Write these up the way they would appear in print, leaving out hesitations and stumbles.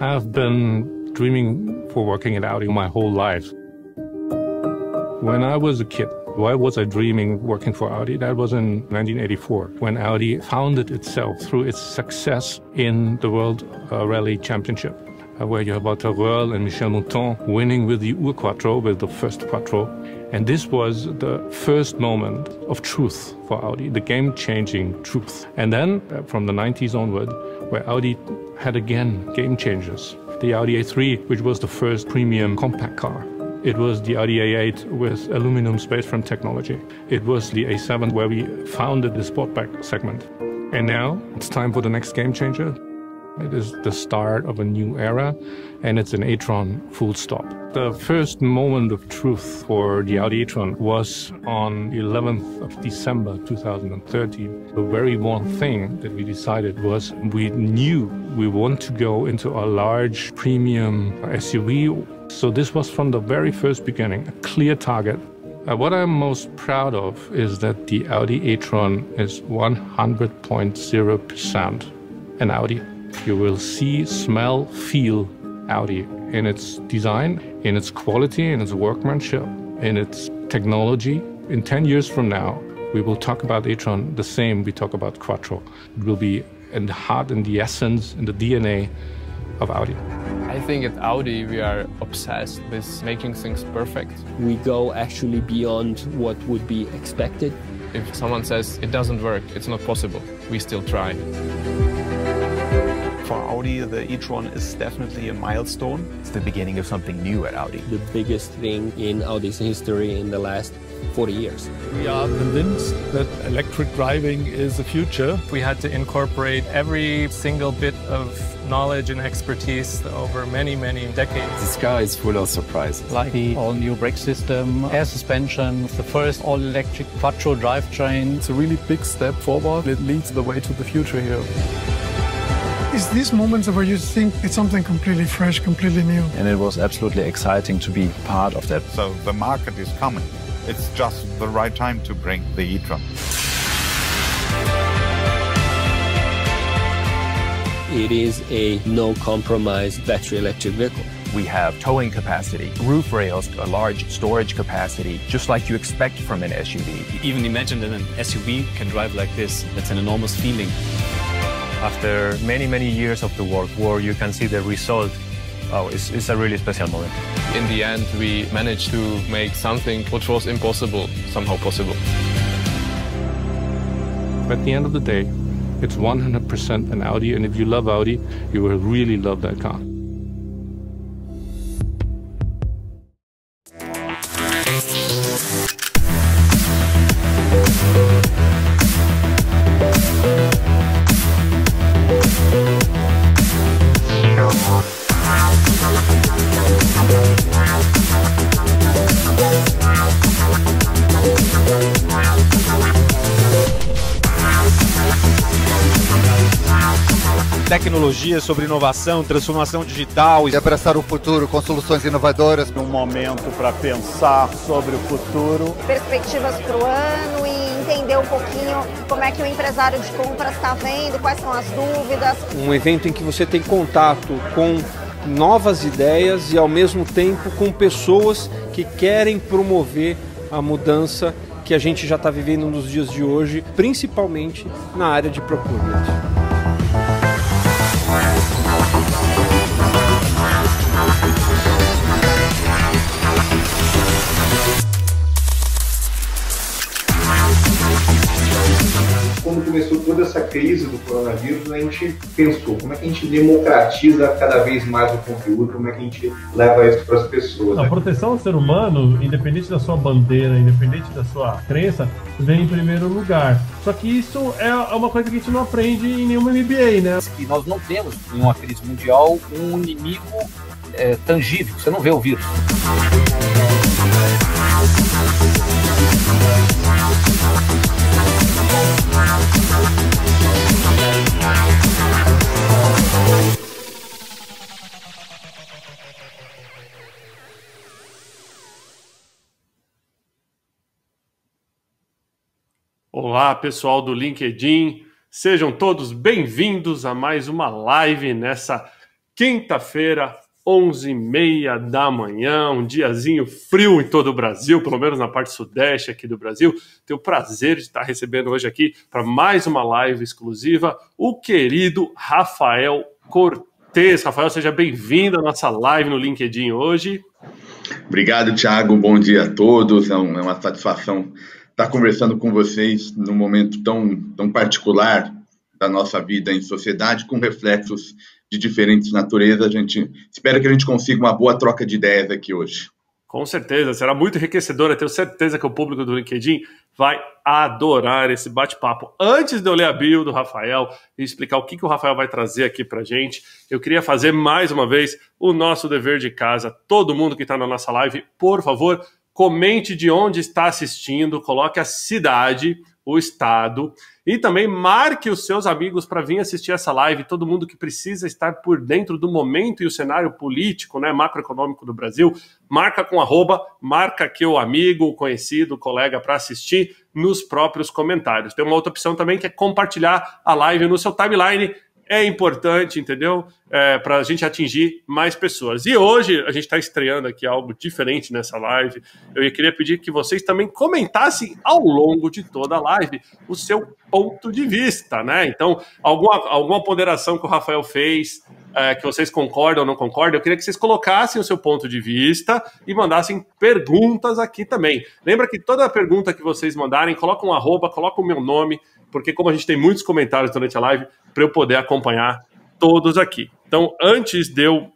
I've been dreaming for working at Audi my whole life. When I was a kid, why was I dreaming working for Audi? That was in 1984, when Audi founded itself through its success in the World Rally Championship, where you have Walter Röhrl and Michel Mouton winning with the Ur-Quattro, with the first Quattro. And this was the first moment of truth for Audi, the game-changing truth. And then, from the 90s onward, where Audi had again game changers. The Audi A3, which was the first premium compact car. It was the Audi A8 with aluminum space frame technology. It was the A7 where we founded the Sportback segment. And now it's time for the next game changer. It is the start of a new era, and it's an e-tron full stop. The first moment of truth for the Audi e-tron was on the 11th of December 2013. The very one thing that we decided was we knew we want to go into a large premium SUV. So this was from the very first beginning, a clear target. What I'm most proud of is that the Audi e-tron is 100.0% an Audi. You will see, smell, feel Audi in its design, in its quality, in its workmanship, in its technology. In 10 years from now, we will talk about e-tron the same we talk about Quattro. It will be in the heart, in the essence, in the DNA of Audi. I think at Audi we are obsessed with making things perfect. We go actually beyond what would be expected. If someone says it doesn't work, it's not possible, we still try. For Audi, the e-tron is definitely a milestone. It's the beginning of something new at Audi. The biggest thing in Audi's history in the last 40 years. We are convinced that electric driving is the future. We had to incorporate every single bit of knowledge and expertise over many, many decades. This car is full of surprises. Like the all-new brake system, air suspension, the first all-electric Quattro drivetrain. It's a really big step forward. It leads the way to the future here. It's these moments where you think it's something completely fresh, completely new. And it was absolutely exciting to be part of that. So the market is coming. It's just the right time to bring the e-tron. It is a no-compromise battery electric vehicle. We have towing capacity, roof rails, a large storage capacity, just like you expect from an SUV. Even imagine that an SUV can drive like this. That's an enormous feeling. After many, many years of the work where you can see the result, it's a really special moment. In the end, we managed to make something which was impossible, somehow possible. At the end of the day, it's 100% an Audi, and if you love Audi, you will really love that car. Tecnologia, sobre inovação, transformação digital. E abraçar o futuro com soluções inovadoras. Um momento para pensar sobre o futuro. Perspectivas para o ano e entender um pouquinho como é que o empresário de compras está vendo, quais são as dúvidas. Um evento em que você tem contato com novas ideias e ao mesmo tempo com pessoas que querem promover a mudança que a gente já está vivendo nos dias de hoje, principalmente na área de procurement. Quando começou toda essa crise do coronavírus, a gente pensou como é que a gente democratiza cada vez mais o conteúdo, como é que a gente leva isso para as pessoas. A proteção ao ser humano, independente da sua bandeira, independente da sua crença, vem em primeiro lugar. Só que isso é uma coisa que a gente não aprende em nenhuma MBA, né? E nós não temos, em uma crise mundial, um inimigo tangível. Você não vê o vírus. Olá, pessoal do LinkedIn. Sejam todos bem-vindos a mais uma live nessa Quinta-feira, 11h30 da manhã, um diazinho frio em todo o Brasil, pelo menos na parte sudeste aqui do Brasil. Tenho o prazer de estar recebendo hoje aqui para mais uma live exclusiva o querido Rafael Cortez. Rafael, seja bem-vindo à nossa live no LinkedIn hoje. Obrigado, Thiago. Bom dia a todos. É uma satisfação estar conversando com vocês num momento tão particular da nossa vida em sociedade, com reflexos de diferentes naturezas. A gente espera que a gente consiga uma boa troca de ideias aqui hoje. Com certeza, será muito enriquecedora. Tenho certeza que o público do LinkedIn vai adorar esse bate-papo. Antes de eu ler a bio do Rafael e explicar o que o Rafael vai trazer aqui pra gente, eu queria fazer mais uma vez o nosso dever de casa. Todo mundo que está na nossa live, por favor, comente de onde está assistindo, coloque a cidade, o estado, e também marque os seus amigos para vir assistir essa live, todo mundo que precisa estar por dentro do momento e o cenário político, né, macroeconômico do Brasil, marca com @, marca aqui o amigo, o conhecido, o colega para assistir nos próprios comentários. Tem uma outra opção também que é compartilhar a live no seu timeline. É importante, entendeu? Para a gente atingir mais pessoas. E hoje a gente está estreando aqui algo diferente nessa live. Eu queria pedir que vocês também comentassem ao longo de toda a live o seu ponto de vista, né? Então, alguma ponderação que o Rafael fez, que vocês concordam ou não concordam, eu queria que vocês colocassem o seu ponto de vista e mandassem perguntas aqui também. Lembra que toda pergunta que vocês mandarem, coloca um @, coloca o meu nome, porque como a gente tem muitos comentários durante a live, para eu poder acompanhar todos aqui. Então, antes de eu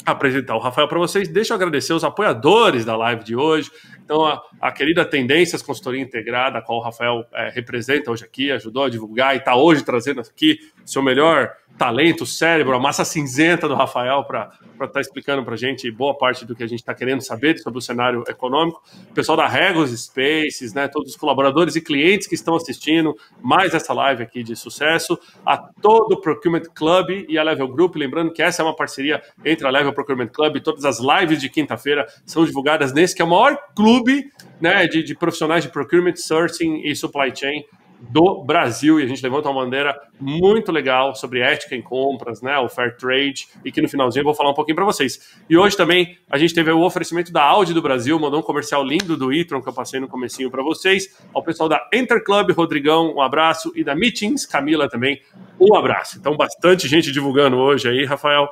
apresentar o Rafael para vocês, deixa eu agradecer os apoiadores da live de hoje. Então, a querida Tendências Consultoria Integrada, a qual o Rafael representa hoje aqui, ajudou a divulgar e está hoje trazendo aqui seu melhor talento, cérebro, a massa cinzenta do Rafael para estar explicando para a gente boa parte do que a gente está querendo saber sobre o cenário econômico. O pessoal da Regos Spaces, né, todos os colaboradores e clientes que estão assistindo mais essa live aqui de sucesso, a todo o Procurement Club e a Level Group, lembrando que essa é uma parceria entre a Level Procurement Club e todas as lives de quinta-feira são divulgadas nesse que é o maior clube, né, de profissionais de Procurement, Sourcing e Supply Chain do Brasil, e a gente levanta uma bandeira muito legal sobre ética em compras, né, o Fair Trade, e que no finalzinho eu vou falar um pouquinho para vocês. E hoje também a gente teve o oferecimento da Audi do Brasil, mandou um comercial lindo do e-tron que eu passei no comecinho para vocês, ao pessoal da Enter Club, Rodrigão, um abraço, e da Meetings, Camila também, um abraço. Então bastante gente divulgando hoje aí, Rafael.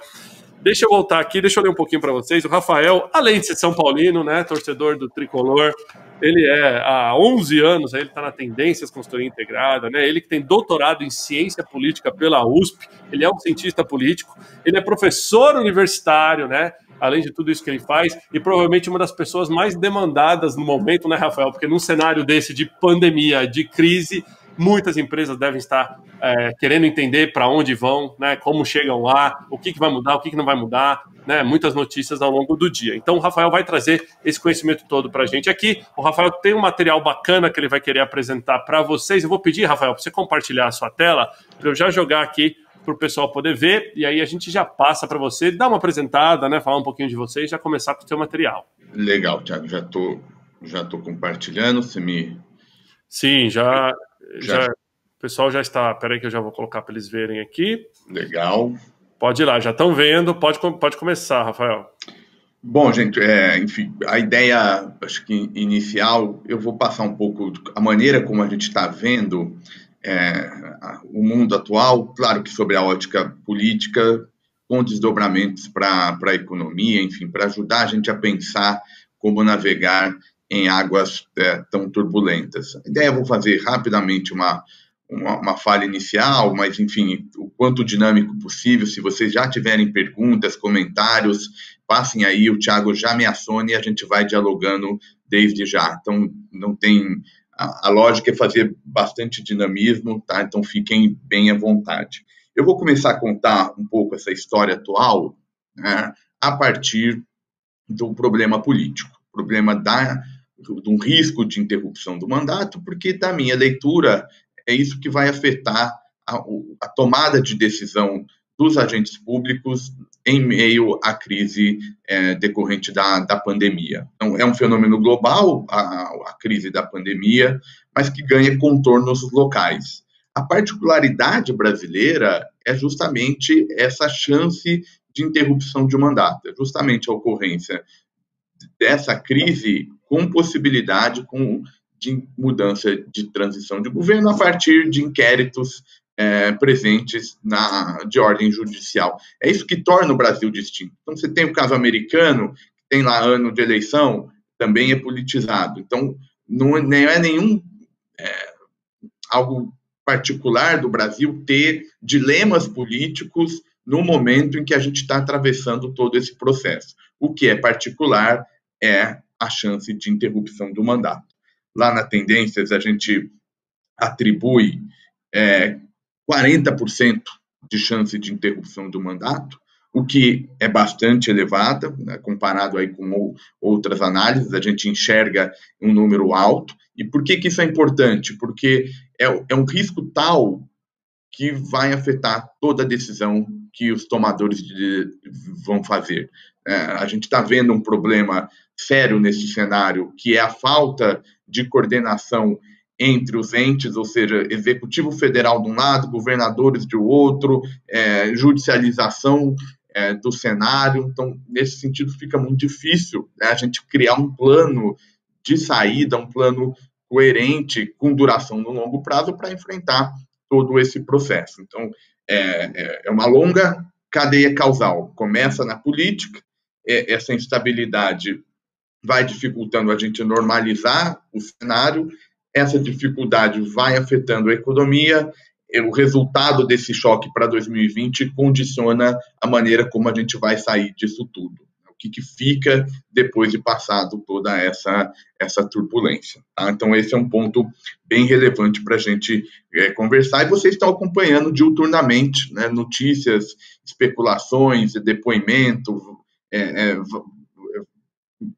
Deixa eu voltar aqui, deixa eu ler um pouquinho para vocês. O Rafael, além de ser São Paulino, né, torcedor do Tricolor, ele há 11 anos, ele está na Tendências Consultoria Integrada, né, ele que tem doutorado em Ciência Política pela USP, ele é um cientista político, ele é professor universitário, né, além de tudo isso que ele faz, e provavelmente uma das pessoas mais demandadas no momento, né, Rafael, porque num cenário desse de pandemia, de crise, muitas empresas devem estar querendo entender para onde vão, né, como chegam lá, o que vai mudar, o que não vai mudar, né, muitas notícias ao longo do dia. Então o Rafael vai trazer esse conhecimento todo para a gente aqui. O Rafael tem um material bacana que ele vai querer apresentar para vocês. Eu vou pedir, Rafael, para você compartilhar a sua tela, para eu já jogar aqui para o pessoal poder ver, e aí a gente já passa para você, dar uma apresentada, né, falar um pouquinho de você e já começar com o seu material. Legal, Thiago, já tô compartilhando, você me... Sim, já... O pessoal já está... Peraí que eu já vou colocar para eles verem aqui. Legal. Pode ir lá, já estão vendo. Pode começar, Rafael. Bom, gente, enfim, a ideia, acho que inicial, eu vou passar um pouco a maneira como a gente está vendo o mundo atual, claro que sobre a ótica política, com desdobramentos para a economia, enfim, para ajudar a gente a pensar como navegar em águas tão turbulentas. A ideia, eu vou fazer rapidamente uma falha inicial, mas, enfim, o quanto dinâmico possível. Se vocês já tiverem perguntas, comentários, passem aí, o Thiago já me acione e a gente vai dialogando desde já. Então, não tem... A lógica é fazer bastante dinamismo, tá? Então, fiquem bem à vontade. Eu vou começar a contar um pouco essa história atual, né, a partir do problema político, problema de um risco de interrupção do mandato, porque, da minha leitura, é isso que vai afetar a tomada de decisão dos agentes públicos em meio à crise decorrente da pandemia. Então, é um fenômeno global, a crise da pandemia, mas que ganha contornos locais. A particularidade brasileira é justamente essa chance de interrupção de mandato. É justamente a ocorrência dessa crise com possibilidade de mudança de transição de governo a partir de inquéritos presentes de ordem judicial. É isso que torna o Brasil distinto. Então, você tem o caso americano, que tem lá ano de eleição, também é politizado. Então, não é nenhum algo particular do Brasil ter dilemas políticos no momento em que a gente está atravessando todo esse processo. O que é particular é a chance de interrupção do mandato. Lá na Tendências, a gente atribui 40% de chance de interrupção do mandato, o que é bastante elevada, né, comparado aí com outras análises, a gente enxerga um número alto. E por que isso é importante? Porque é um risco tal que vai afetar toda a decisão que os tomadores vão fazer. A gente está vendo um problema sério nesse cenário, que é a falta de coordenação entre os entes, ou seja, Executivo Federal de um lado, governadores de outro, judicialização do cenário. Então, nesse sentido, fica muito difícil, né, a gente criar um plano de saída, um plano coerente, com duração no longo prazo, para enfrentar todo esse processo. Então, é uma longa cadeia causal. Começa na política, essa instabilidade vai dificultando a gente normalizar o cenário, essa dificuldade vai afetando a economia, o resultado desse choque para 2020 condiciona a maneira como a gente vai sair disso tudo. O que fica depois de passado toda essa turbulência. Tá? Então, esse é um ponto bem relevante para a gente conversar. E vocês estão acompanhando diuturnamente, né, notícias, especulações, depoimento,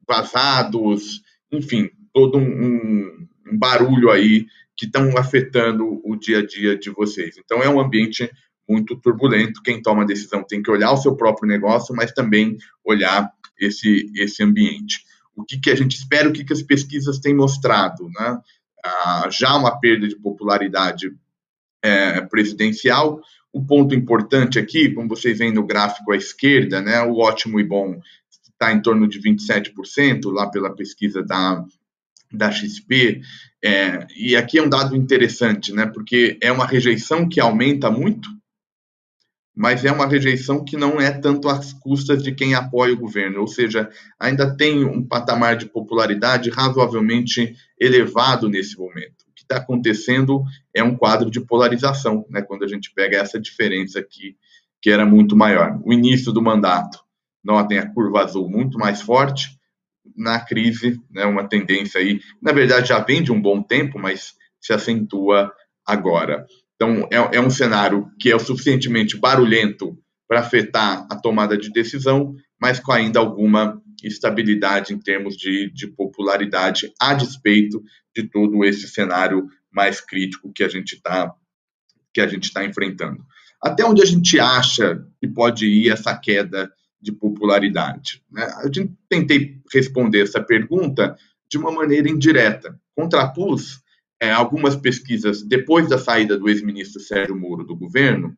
vazados, enfim, todo um barulho aí que estão afetando o dia a dia de vocês. Então, é um ambiente muito turbulento. Quem toma a decisão tem que olhar o seu próprio negócio, mas também olhar esse ambiente. O que a gente espera, o que as pesquisas têm mostrado, né? Já uma perda de popularidade presidencial. O ponto importante aqui, como vocês veem no gráfico à esquerda, né, o ótimo e bom está em torno de 27%, lá pela pesquisa da XP, e aqui é um dado interessante, né, porque é uma rejeição que aumenta muito, mas é uma rejeição que não é tanto às custas de quem apoia o governo, ou seja, ainda tem um patamar de popularidade razoavelmente elevado nesse momento. O que está acontecendo é um quadro de polarização, né, quando a gente pega essa diferença aqui, que era muito maior. O início do mandato, notem a curva azul muito mais forte, na crise, né, uma tendência aí, na verdade já vem de um bom tempo, mas se acentua agora. Então, é um cenário que é o suficientemente barulhento para afetar a tomada de decisão, mas com ainda alguma estabilidade em termos de popularidade, a despeito de todo esse cenário mais crítico que a gente está enfrentando. Até onde a gente acha que pode ir essa queda de popularidade, né? Eu tentei responder essa pergunta de uma maneira indireta. Contrapus algumas pesquisas depois da saída do ex-ministro Sérgio Moro do governo,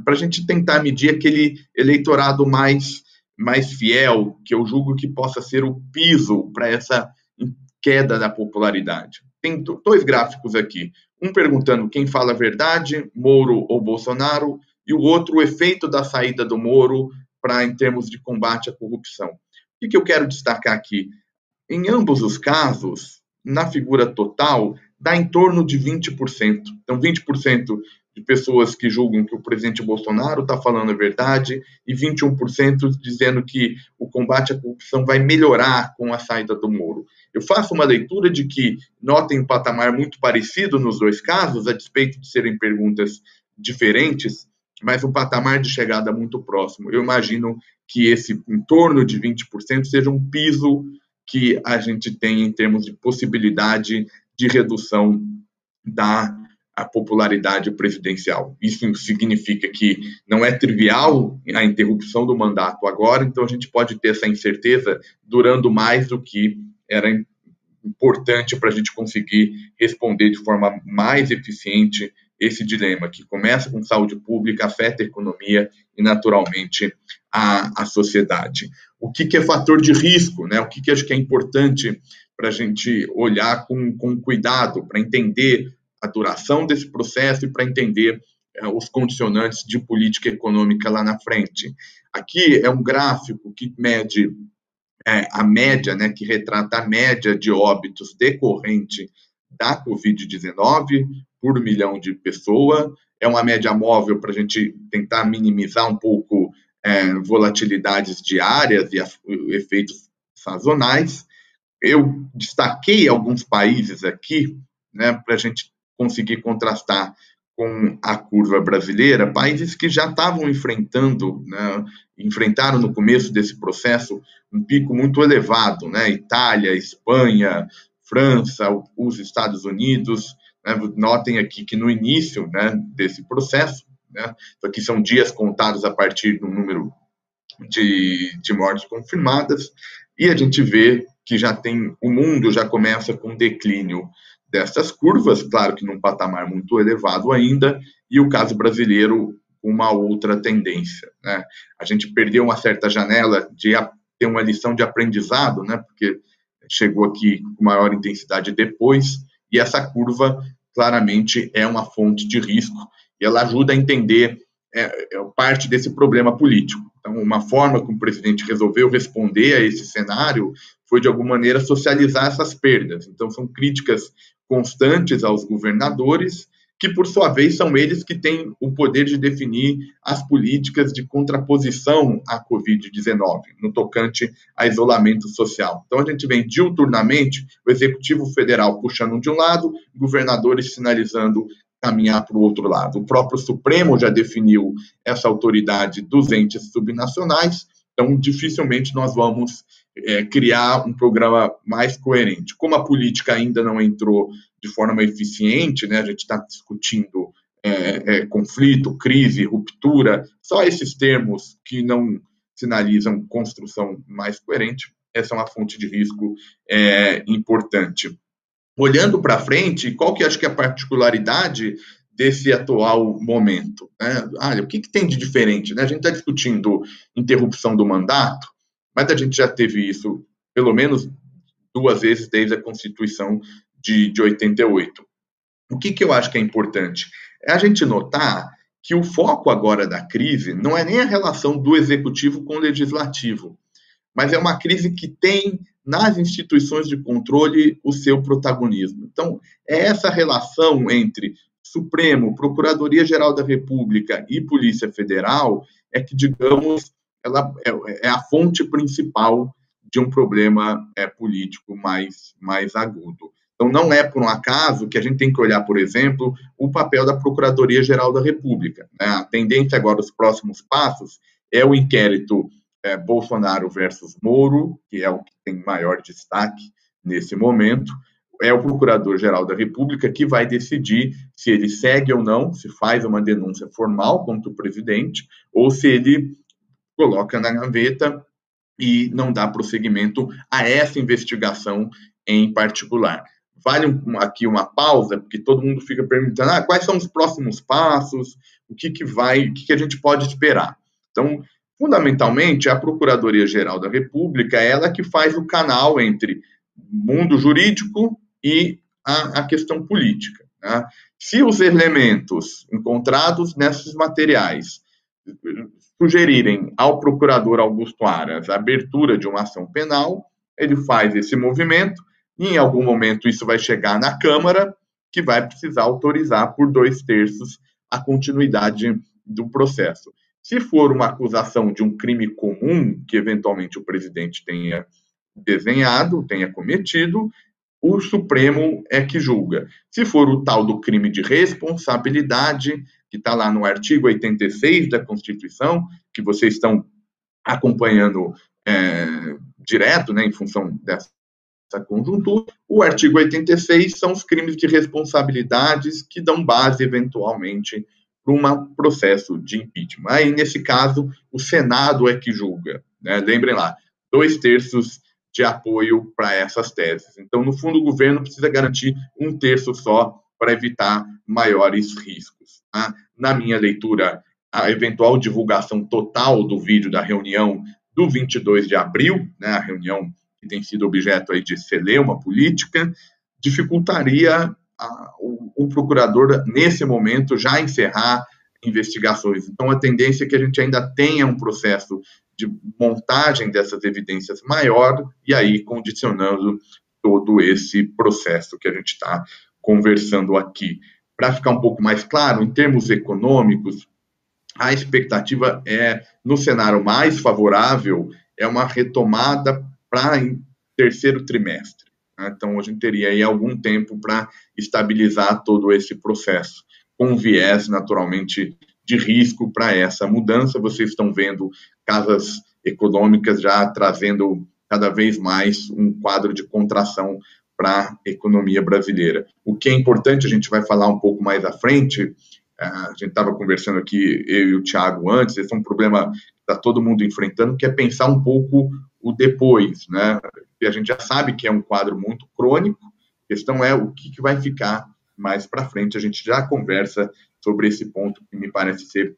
para a gente tentar medir aquele eleitorado mais fiel, que eu julgo que possa ser o piso para essa queda da popularidade. Tem dois gráficos aqui, um perguntando quem fala a verdade, Moro ou Bolsonaro, e o outro, o efeito da saída do Moro em termos de combate à corrupção. O que eu quero destacar aqui? Em ambos os casos, na figura total, dá em torno de 20%. Então, 20% de pessoas que julgam que o presidente Bolsonaro está falando a verdade e 21% dizendo que o combate à corrupção vai melhorar com a saída do Moro. Eu faço uma leitura de que notem um patamar muito parecido nos dois casos, a despeito de serem perguntas diferentes, mas um patamar de chegada muito próximo. Eu imagino que esse em torno de 20% seja um piso que a gente tem em termos de possibilidade de redução da popularidade presidencial. Isso significa que não é trivial a interrupção do mandato agora, então a gente pode ter essa incerteza durando mais do que era importante para a gente conseguir responder de forma mais eficiente esse dilema, que começa com saúde pública, afeta a economia e, naturalmente, à sociedade. O que é fator de risco, né? O que acho que é importante para a gente olhar com cuidado, para entender a duração desse processo e para entender os condicionantes de política econômica lá na frente. Aqui é um gráfico que mede a média, né, que retrata a média de óbitos decorrente da Covid-19 por 1 milhão de pessoas. É uma média móvel para a gente tentar minimizar um pouco volatilidades diárias e efeitos sazonais. Eu destaquei alguns países aqui, né, para a gente conseguir contrastar com a curva brasileira, países que já estavam enfrentaram no começo desse processo um pico muito elevado, né? Itália, Espanha, França, os Estados Unidos. Né? Notem aqui que no início, né, desse processo, né, isso aqui são dias contados a partir do número de mortes confirmadas, e a gente vê que o mundo já começa com declínio dessas curvas, claro que num patamar muito elevado ainda, e o caso brasileiro uma outra tendência, né? A gente perdeu uma certa janela de ter uma lição de aprendizado, né? Porque chegou aqui com maior intensidade depois, e essa curva claramente é uma fonte de risco, e ela ajuda a entender parte desse problema político. Então, uma forma como o presidente resolveu responder a esse cenário foi, de alguma maneira, socializar essas perdas. Então, são críticas constantes aos governadores, que, por sua vez, são eles que têm o poder de definir as políticas de contraposição à Covid-19, no tocante a isolamento social. Então, a gente vem diuturnamente o Executivo Federal puxando de um lado, governadores sinalizando caminhar para o outro lado. O próprio Supremo já definiu essa autoridade dos entes subnacionais, então dificilmente nós vamos criar um programa mais coerente. Como a política ainda não entrou de forma eficiente, né, a gente está discutindo conflito, crise, ruptura, só esses termos que não sinalizam construção mais coerente, essa é uma fonte de risco importante. Olhando para frente, qual que acho que é a particularidade desse atual momento? Né? O que tem de diferente? Né? A gente está discutindo interrupção do mandato, mas a gente já teve isso pelo menos 2 vezes desde a Constituição de 88. O que eu acho que é importante? É a gente notar que o foco agora da crise não é nem a relação do Executivo com o Legislativo, mas é uma crise que tem nas instituições de controle o seu protagonismo. Então, é essa relação entre Supremo, Procuradoria-Geral da República e Polícia Federal que, digamos, ela é a fonte principal de um problema político mais agudo. Então, não é por um acaso que a gente tem que olhar, por exemplo, o papel da Procuradoria-Geral da República. Né? A tendência agora, os próximos passos, é o inquérito Bolsonaro versus Moro, que é o que tem maior destaque nesse momento. É o Procurador-Geral da República que vai decidir se ele segue ou não, se faz uma denúncia formal contra o presidente, ou se ele coloca na gaveta e não dá prosseguimento a essa investigação em particular. Vale aqui uma pausa, porque todo mundo fica perguntando quais são os próximos passos, o que a gente pode esperar. Então, fundamentalmente, a Procuradoria-Geral da República é ela que faz o canal entre o mundo jurídico e a questão política. Né? Se os elementos encontrados nesses materiais sugerirem ao procurador Augusto Aras a abertura de uma ação penal, ele faz esse movimento e, em algum momento, isso vai chegar na Câmara, que vai precisar autorizar por 2/3 a continuidade do processo. Se for uma acusação de um crime comum que, eventualmente, o presidente tenha desenhado, tenha cometido, o Supremo é que julga. Se for o tal do crime de responsabilidade, que está lá no artigo 86 da Constituição, que vocês estão acompanhando direto, né, em função dessa conjuntura, o artigo 86 são os crimes de responsabilidades que dão base, eventualmente, para um processo de impeachment. Aí, nesse caso, o Senado é que julga. Né? Lembrem lá, 2/3 de apoio para essas teses. Então, no fundo, o governo precisa garantir 1/3 só para evitar maiores riscos. Tá? Na minha leitura, a eventual divulgação total do vídeo da reunião do 22 de abril, né, a reunião que tem sido objeto aí de celeuma política, dificultaria o procurador, nesse momento, já encerrar investigações. Então, a tendência é que a gente ainda tenha um processo de montagem dessas evidências maior e aí condicionando todo esse processo que a gente está conversando aqui. Para ficar um pouco mais claro, em termos econômicos, a expectativa no cenário mais favorável, é uma retomada para terceiro trimestre. Né? Então, a gente teria aí algum tempo para estabilizar todo esse processo, com viés, naturalmente, de risco para essa mudança. Vocês estão vendo casas econômicas já trazendo cada vez mais um quadro de contração para a economia brasileira. O que é importante, a gente vai falar um pouco mais à frente, a gente estava conversando aqui, eu e o Thiago antes, esse é um problema que está todo mundo enfrentando, que é pensar um pouco o depois, né? E a gente já sabe que é um quadro muito crônico, a questão é o que vai ficar mais para frente. A gente já conversa sobre esse ponto que me parece ser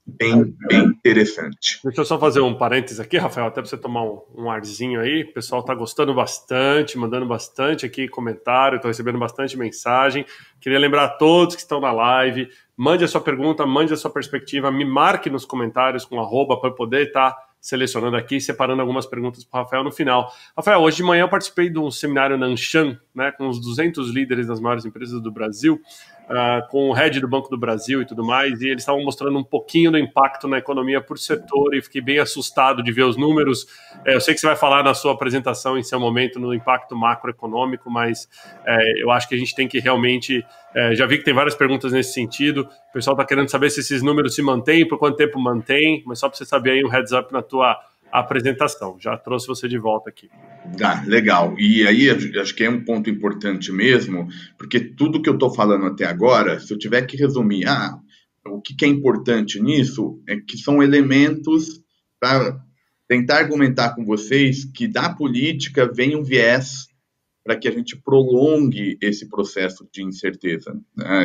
bem interessante. Deixa eu só fazer um parênteses aqui, Rafael, até para você tomar um arzinho aí. O pessoal está gostando bastante, mandando bastante aqui comentário, estou recebendo bastante mensagem. Queria lembrar a todos que estão na live, mande a sua pergunta, mande a sua perspectiva, me marque nos comentários com @ para eu poder estar selecionando aqui, separando algumas perguntas para o Rafael no final. Rafael, hoje de manhã eu participei de um seminário na Anshan, né, com os 200 líderes das maiores empresas do Brasil, com o head do Banco do Brasil e tudo mais, e eles estavam mostrando um pouquinho do impacto na economia por setor, e fiquei bem assustado de ver os números. Eu sei que você vai falar na sua apresentação, em seu momento, no impacto macroeconômico, mas eu acho que a gente tem que realmente... já vi que tem várias perguntas nesse sentido. O pessoal está querendo saber se esses números se mantêm, por quanto tempo mantém, mas só para você saber aí um heads up na tua apresentação. Já trouxe você de volta aqui. Legal. E aí, acho que é um ponto importante mesmo, porque tudo que eu estou falando até agora, se eu tiver que resumir, o que é importante nisso é que são elementos para tentar argumentar com vocês que da política vem um viés para que a gente prolongue esse processo de incerteza.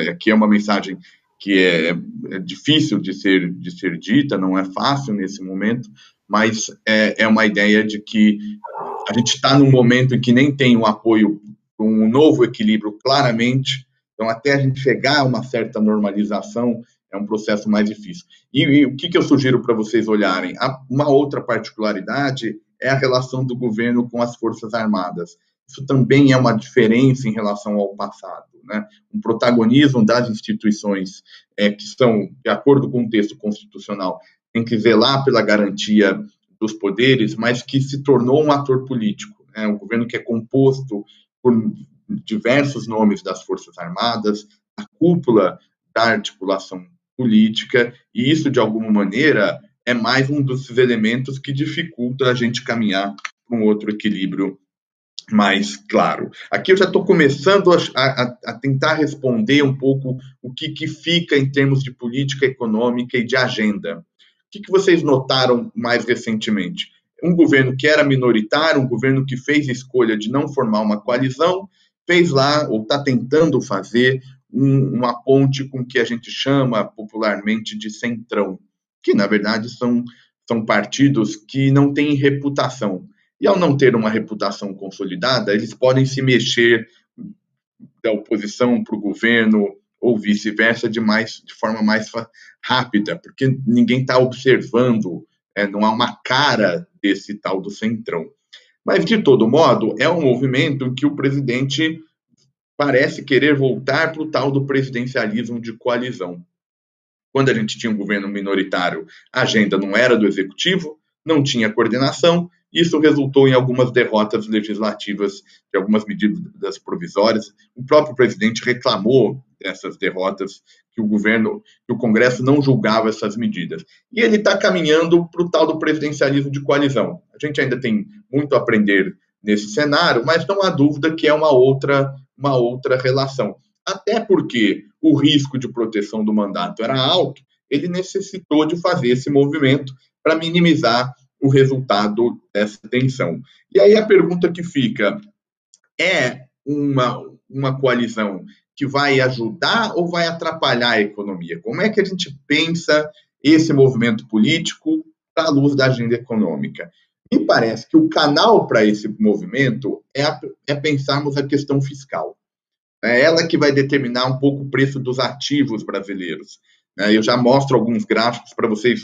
Aqui é uma mensagem que é difícil de ser dita, não é fácil nesse momento, mas é uma ideia de que a gente está num momento em que nem tem um apoio para um novo equilíbrio claramente, então até a gente chegar a uma certa normalização é um processo mais difícil. E o que eu sugiro para vocês olharem? Uma outra particularidade é a relação do governo com as Forças Armadas. Isso também é uma diferença em relação ao passado, né? Um protagonismo das instituições que são, de acordo com o texto constitucional, tem que zelar pela garantia dos poderes, mas que se tornou um ator político, né? Um governo que é composto por diversos nomes das Forças Armadas, a cúpula da articulação política, e isso, de alguma maneira, é mais um dos elementos que dificulta a gente caminhar para um outro equilíbrio mais claro. Aqui eu já estou começando a tentar responder um pouco o que fica em termos de política econômica e de agenda. O que vocês notaram mais recentemente? Um governo que era minoritário, um governo que fez a escolha de não formar uma coalizão, fez lá, ou está tentando fazer, uma ponte com o que a gente chama popularmente de centrão, que na verdade são partidos que não têm reputação. E ao não ter uma reputação consolidada, eles podem se mexer da oposição para o governo ou vice-versa de forma mais rápida, porque ninguém está observando, não há uma cara desse tal do centrão. Mas, de todo modo, é um movimento em que o presidente parece querer voltar para o tal do presidencialismo de coalizão. Quando a gente tinha um governo minoritário, a agenda não era do executivo, não tinha coordenação. Isso resultou em algumas derrotas legislativas de algumas medidas provisórias. O próprio presidente reclamou dessas derrotas, que o Congresso não julgava essas medidas. E ele está caminhando para o tal do presidencialismo de coalizão. A gente ainda tem muito a aprender nesse cenário, mas não há dúvida que é uma outra relação. Até porque o risco de proteção do mandato era alto, ele necessitou de fazer esse movimento para minimizar o resultado dessa tensão. E aí a pergunta que fica, é uma coalizão que vai ajudar ou vai atrapalhar a economia? Como é que a gente pensa esse movimento político à luz da agenda econômica. Me parece que o canal para esse movimento é pensarmos a questão fiscal. É ela que vai determinar um pouco o preço dos ativos brasileiros. Eu já mostro alguns gráficos para vocês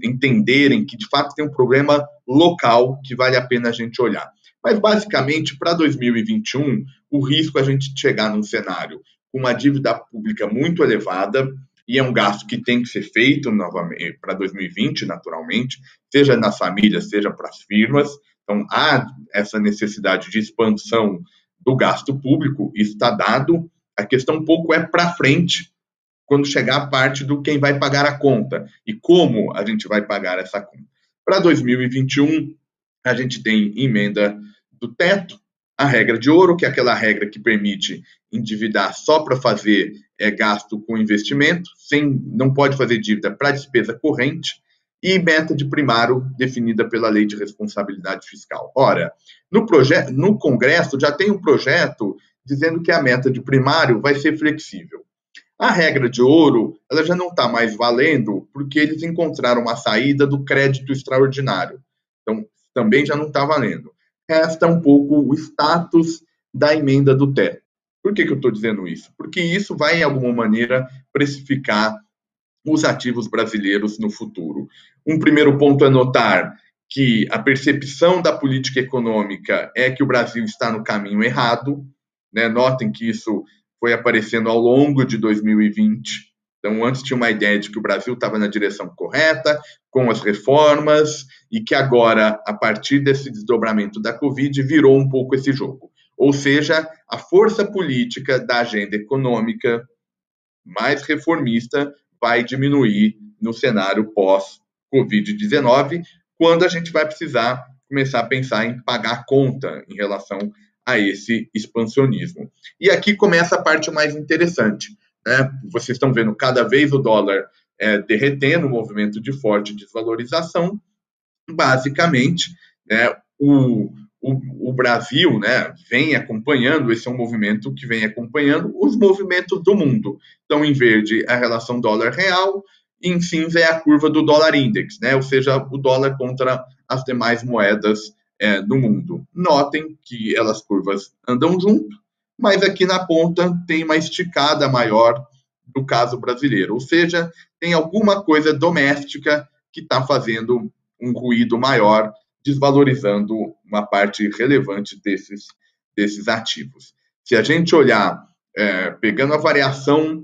entenderem que, de fato, tem um problema local que vale a pena a gente olhar. Mas, basicamente, para 2021, o risco é a gente chegar num cenário com uma dívida pública muito elevada, e é um gasto que tem que ser feito novamente para 2020, naturalmente, seja nas famílias, seja para as firmas. Então, há essa necessidade de expansão do gasto público, isso está dado. A questão um pouco é para frente, quando chegar a parte do quem vai pagar a conta e como a gente vai pagar essa conta. Para 2021, a gente tem emenda do teto, a regra de ouro, que é aquela regra que permite endividar só para fazer gasto com investimento, não pode fazer dívida para despesa corrente, e meta de primário definida pela Lei de Responsabilidade Fiscal. Ora, no Congresso já tem um projeto dizendo que a meta de primário vai ser flexível. A regra de ouro ela já não está mais valendo porque eles encontraram uma saída do crédito extraordinário. Então, também já não está valendo. Resta um pouco o status da emenda do teto. Por que eu estou dizendo isso? Porque isso vai, de alguma maneira, precificar os ativos brasileiros no futuro. Um primeiro ponto é notar que a percepção da política econômica é que o Brasil está no caminho errado. Notem que isso foi aparecendo ao longo de 2020. Então, antes tinha uma ideia de que o Brasil estava na direção correta, com as reformas, e que agora, a partir desse desdobramento da Covid, virou um pouco esse jogo. Ou seja, a força política da agenda econômica mais reformista vai diminuir no cenário pós-Covid-19, quando a gente vai precisar começar a pensar em pagar a conta em relação a esse expansionismo. E aqui começa a parte mais interessante. Vocês estão vendo cada vez o dólar derretendo, um movimento de forte desvalorização. Basicamente, o Brasil vem acompanhando, esse é um movimento que vem acompanhando os movimentos do mundo. Então, em verde, a relação dólar-real, e em cinza é a curva do dólar index, ou seja, o dólar contra as demais moedas no mundo. Notem que elas curvas andam junto, mas aqui na ponta tem uma esticada maior do caso brasileiro, ou seja, tem alguma coisa doméstica que está fazendo um ruído maior, desvalorizando uma parte relevante desses ativos. Se a gente olhar, pegando a variação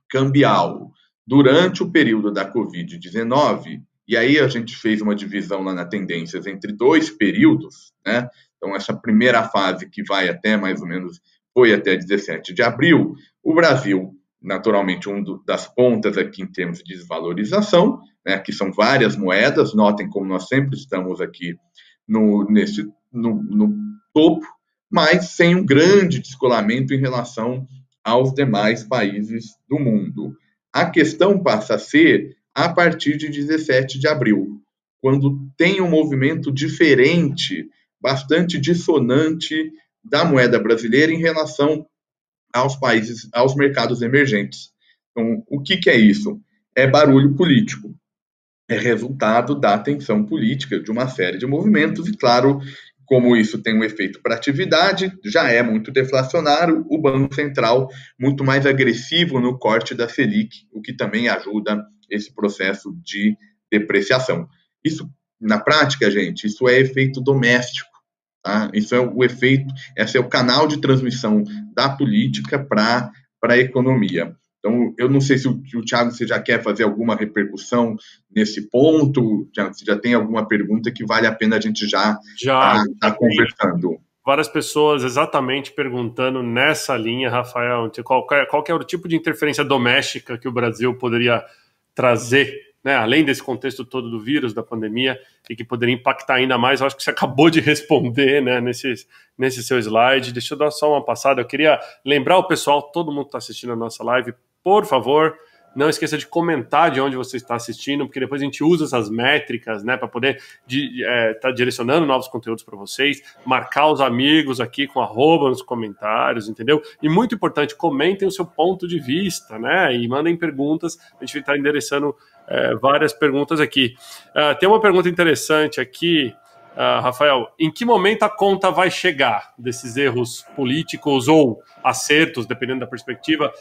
cambial durante o período da Covid-19, e aí a gente fez uma divisão lá na tendências entre dois períodos, Então, essa primeira fase que vai até mais ou menos, foi até 17 de abril, o Brasil, naturalmente, das pontas aqui em termos de desvalorização, que são várias moedas, notem como nós sempre estamos aqui no topo, mas sem um grande descolamento em relação aos demais países do mundo. A questão passa a ser a partir de 17 de abril, quando tem um movimento diferente, bastante dissonante da moeda brasileira em relação aos países, aos mercados emergentes. Então, o que é isso? É barulho político. É resultado da tensão política de uma série de movimentos e, claro, como isso tem um efeito para a atividade, já é muito deflacionário, o Banco Central muito mais agressivo no corte da Selic, o que também ajuda esse processo de depreciação. Isso, na prática, gente, isso é efeito doméstico. Tá? Isso é o efeito, esse é o canal de transmissão da política para a economia. Então, eu não sei se o Thiago você já quer fazer alguma repercussão nesse ponto, se já tem alguma pergunta que vale a pena a gente já tá conversando. Várias pessoas exatamente perguntando nessa linha, Rafael, qual que é o tipo de interferência doméstica que o Brasil poderia trazer, além desse contexto todo do vírus, da pandemia, e que poderia impactar ainda mais. Eu acho que você acabou de responder nesse seu slide. Deixa eu dar só uma passada. Eu queria lembrar o pessoal, todo mundo que está assistindo a nossa live, por favor, Não esqueça de comentar de onde você está assistindo, porque depois a gente usa essas métricas, né, para poder estar direcionando novos conteúdos para vocês, marcar os amigos aqui com @ nos comentários, entendeu? E muito importante, comentem o seu ponto de vista, né, e mandem perguntas, a gente vai estar endereçando várias perguntas aqui. Tem uma pergunta interessante aqui, Rafael, em que momento a conta vai chegar desses erros políticos ou acertos, dependendo da perspectiva?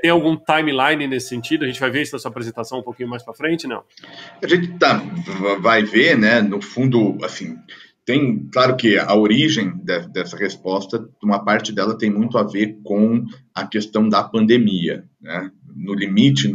Tem algum timeline nesse sentido? A gente vai ver isso na sua apresentação um pouquinho mais para frente, não? A gente vai ver, né, no fundo, assim, tem, claro que a origem dessa resposta, uma parte dela tem muito a ver com a questão da pandemia, né? No limite,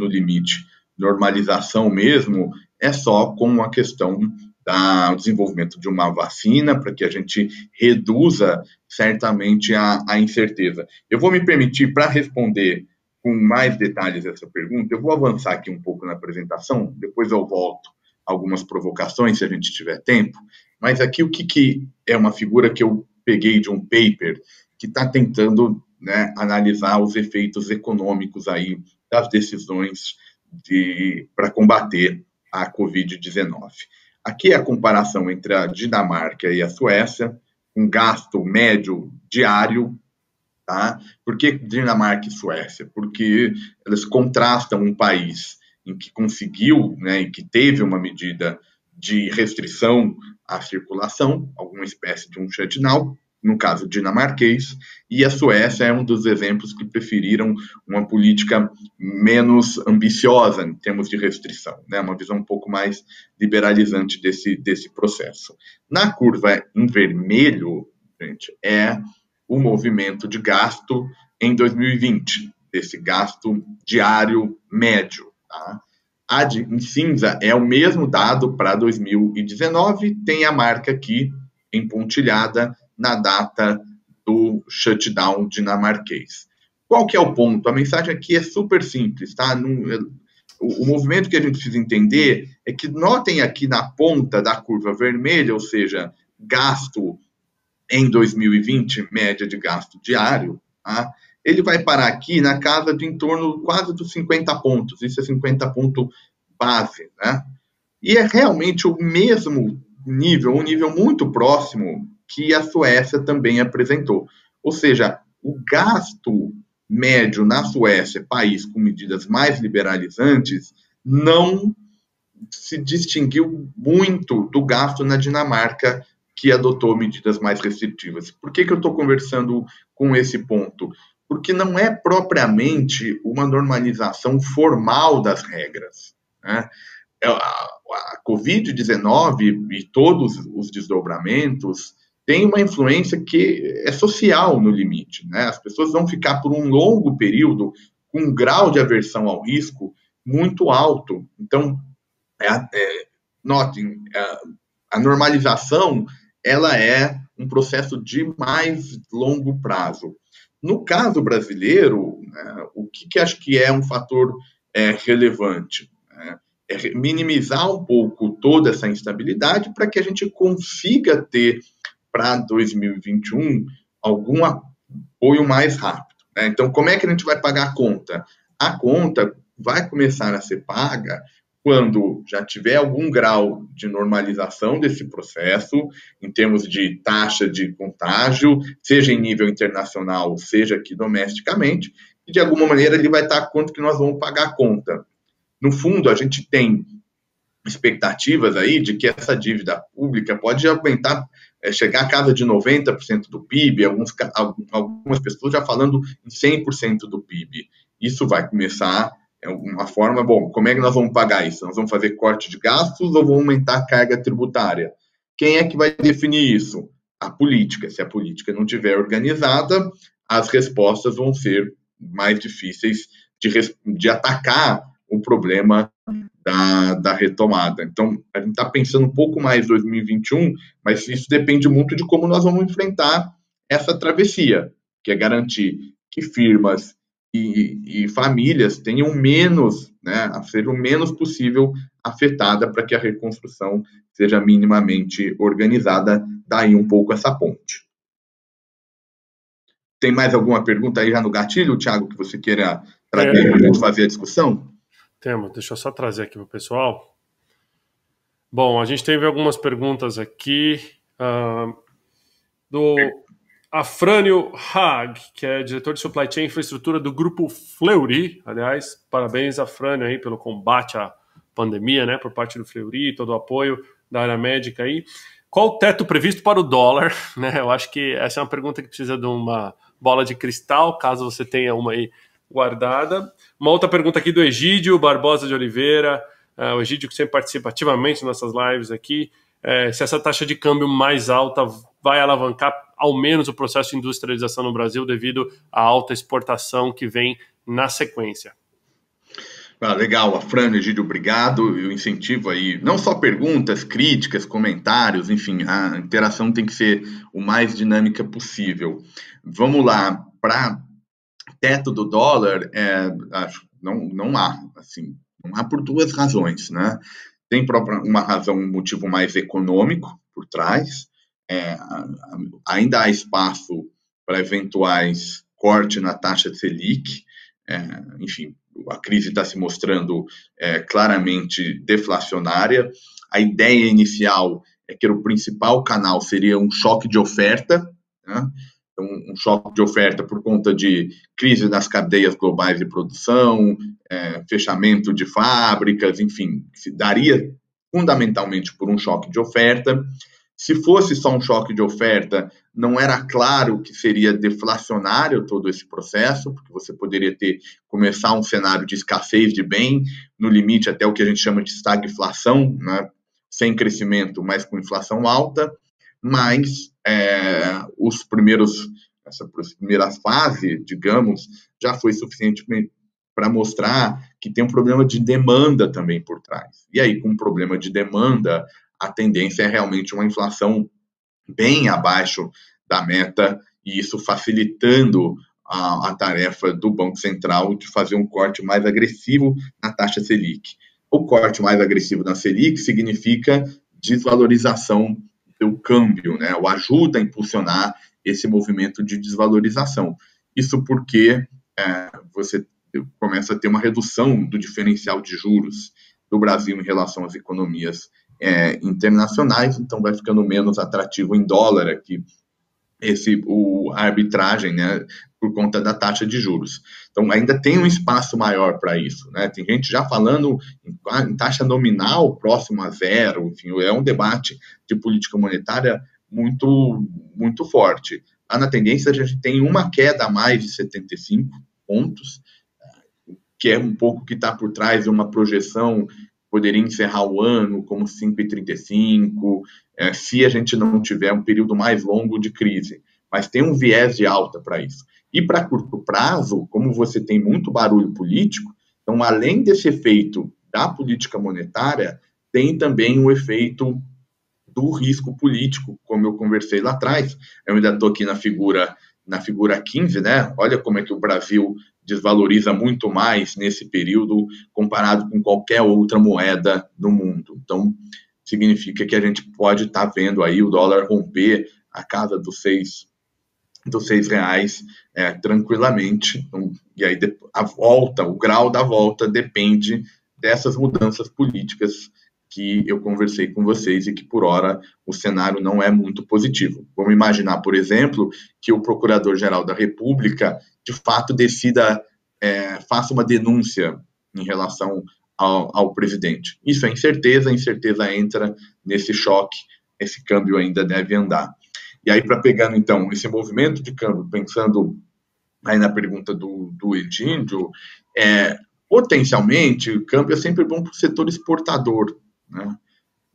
normalização mesmo, é só com a questão do desenvolvimento de uma vacina para que a gente reduza certamente a incerteza. Eu vou me permitir, para responder com mais detalhes essa pergunta, eu vou avançar aqui um pouco na apresentação, depois eu volto a algumas provocações, se a gente tiver tempo, mas aqui o que é uma figura que eu peguei de um paper que está tentando, né, analisar os efeitos econômicos aí das decisões para combater a Covid-19. Aqui é a comparação entre a Dinamarca e a Suécia, um gasto médio diário, tá? Por que Dinamarca e Suécia? Porque elas contrastam um país em que conseguiu, né, em que teve uma medida de restrição à circulação, alguma espécie de um shutdown, no caso dinamarquês, e a Suécia é um dos exemplos que preferiram uma política menos ambiciosa em termos de restrição, né? Uma visão um pouco mais liberalizante desse processo. Na curva em vermelho, gente, é o movimento de gasto em 2020, esse gasto diário médio, tá? Em cinza é o mesmo dado para 2019, tem a marca aqui empontilhada na data do shutdown dinamarquês. Qual que é o ponto? A mensagem aqui é super simples, tá? O movimento que a gente precisa entender é que notem aqui na ponta da curva vermelha, ou seja, gasto em 2020, média de gasto diário, tá? Ele vai parar aqui na casa de em torno quase dos 50 pontos, isso é 50 ponto base, né? E é realmente o mesmo nível, um nível muito próximo que a Suécia também apresentou. Ou seja, o gasto médio na Suécia, país com medidas mais liberalizantes, não se distinguiu muito do gasto na Dinamarca, que adotou medidas mais restritivas. Por que eu estou conversando com esse ponto? Porque não é propriamente uma normalização formal das regras, né? A Covid-19 e todos os desdobramentos tem uma influência que é social no limite, né? As pessoas vão ficar por um longo período com um grau de aversão ao risco muito alto. Então, notem, a normalização ela é um processo de mais longo prazo. No caso brasileiro, né, o que acho que é um fator relevante? É minimizar um pouco toda essa instabilidade para que a gente consiga ter para 2021 algum apoio mais rápido, né? Então, como é que a gente vai pagar a conta? A conta vai começar a ser paga quando já tiver algum grau de normalização desse processo, em termos de taxa de contágio, seja em nível internacional, seja aqui domesticamente, e de alguma maneira ele vai estar quanto que nós vamos pagar a conta. No fundo, a gente tem expectativas aí de que essa dívida pública pode aumentar, chegar a casa de 90% do PIB, algumas pessoas já falando em 100% do PIB. Isso vai começar, uma forma, bom, como é que nós vamos pagar isso? Nós vamos fazer corte de gastos ou vamos aumentar a carga tributária? Quem é que vai definir isso? A política. Se a política não estiver organizada, as respostas vão ser mais difíceis de atacar o problema da retomada. Então, a gente está pensando um pouco mais em 2021, mas isso depende muito de como nós vamos enfrentar essa travessia, que é garantir que firmas e famílias tenham menos, né, a ser o menos possível afetada para que a reconstrução seja minimamente organizada. Daí um pouco essa ponte. Tem mais alguma pergunta aí já no gatilho, Thiago, que você queira trazer para a gente fazer a discussão? Temos, deixa eu só trazer aqui para o pessoal. Bom, a gente teve algumas perguntas aqui do Afrânio Haag, que é diretor de Supply Chain e Infraestrutura do Grupo Fleury. Aliás, parabéns, Afrânio, aí, pelo combate à pandemia, né, por parte do Fleury, todo o apoio da área médica aí. Qual o teto previsto para o dólar? Né, eu acho que essa é uma pergunta que precisa de uma bola de cristal, caso você tenha uma aí guardada. Uma outra pergunta aqui do Egídio Barbosa de Oliveira, o Egídio que sempre participa ativamente nas nossas lives aqui, se essa taxa de câmbio mais alta vai alavancar ao menos o processo de industrialização no Brasil devido à alta exportação que vem na sequência. Legal, Afrânio, Egídio, obrigado. Eu incentivo aí, não só perguntas, críticas, comentários, enfim, a interação tem que ser o mais dinâmica possível. Vamos lá, para teto do dólar, não há, assim, não há por duas razões, né? Tem uma razão, um motivo mais econômico por trás, ainda há espaço para eventuais cortes na taxa Selic, enfim, a crise está se mostrando claramente deflacionária. A ideia inicial é que o principal canal seria um choque de oferta, né? Então, um choque de oferta por conta de crise nas cadeias globais de produção, fechamento de fábricas, enfim, se daria fundamentalmente por um choque de oferta. Se fosse só um choque de oferta, não era claro que seria deflacionário todo esse processo, porque você poderia começar um cenário de escassez de bem, no limite até o que a gente chama de estagflação, né? Sem crescimento, mas com inflação alta, mas essa primeira fase, digamos, já foi suficiente para mostrar que tem um problema de demanda também por trás. E aí, com um problema de demanda, a tendência é realmente uma inflação bem abaixo da meta, e isso facilitando a tarefa do Banco Central de fazer um corte mais agressivo na taxa Selic. O corte mais agressivo na Selic significa desvalorização do câmbio, né? O ajuda a impulsionar esse movimento de desvalorização. Isso porque você começa a ter uma redução do diferencial de juros do Brasil em relação às economias internacionais, então vai ficando menos atrativo em dólar aqui a arbitragem, né, por conta da taxa de juros. Então ainda tem um espaço maior para isso, né? Tem gente já falando em taxa nominal próximo a zero, enfim, é um debate de política monetária muito, muito forte. Lá na tendência a gente tem uma queda a mais de 75 pontos, que é um pouco que está por trás de uma projeção poderia encerrar o ano como 5,35, se a gente não tiver um período mais longo de crise. Mas tem um viés de alta para isso. E para curto prazo, como você tem muito barulho político, então, além desse efeito da política monetária, tem também o efeito do risco político, como eu conversei lá atrás. Eu ainda estou aqui na figura 15, né? Olha como é que o Brasil desvaloriza muito mais nesse período comparado com qualquer outra moeda do mundo. Então, significa que a gente pode estar vendo aí o dólar romper a casa dos R$6 tranquilamente. Então, e aí o grau da volta depende dessas mudanças políticas que eu conversei com vocês e que, por hora, o cenário não é muito positivo. Vamos imaginar, por exemplo, que o Procurador-Geral da República, de fato, faça uma denúncia em relação ao presidente. Isso é incerteza, a incerteza entra nesse choque, esse câmbio ainda deve andar. E aí, para pegando, então, esse movimento de câmbio, pensando aí na pergunta do Egídio, potencialmente, o câmbio é sempre bom para o setor exportador, né?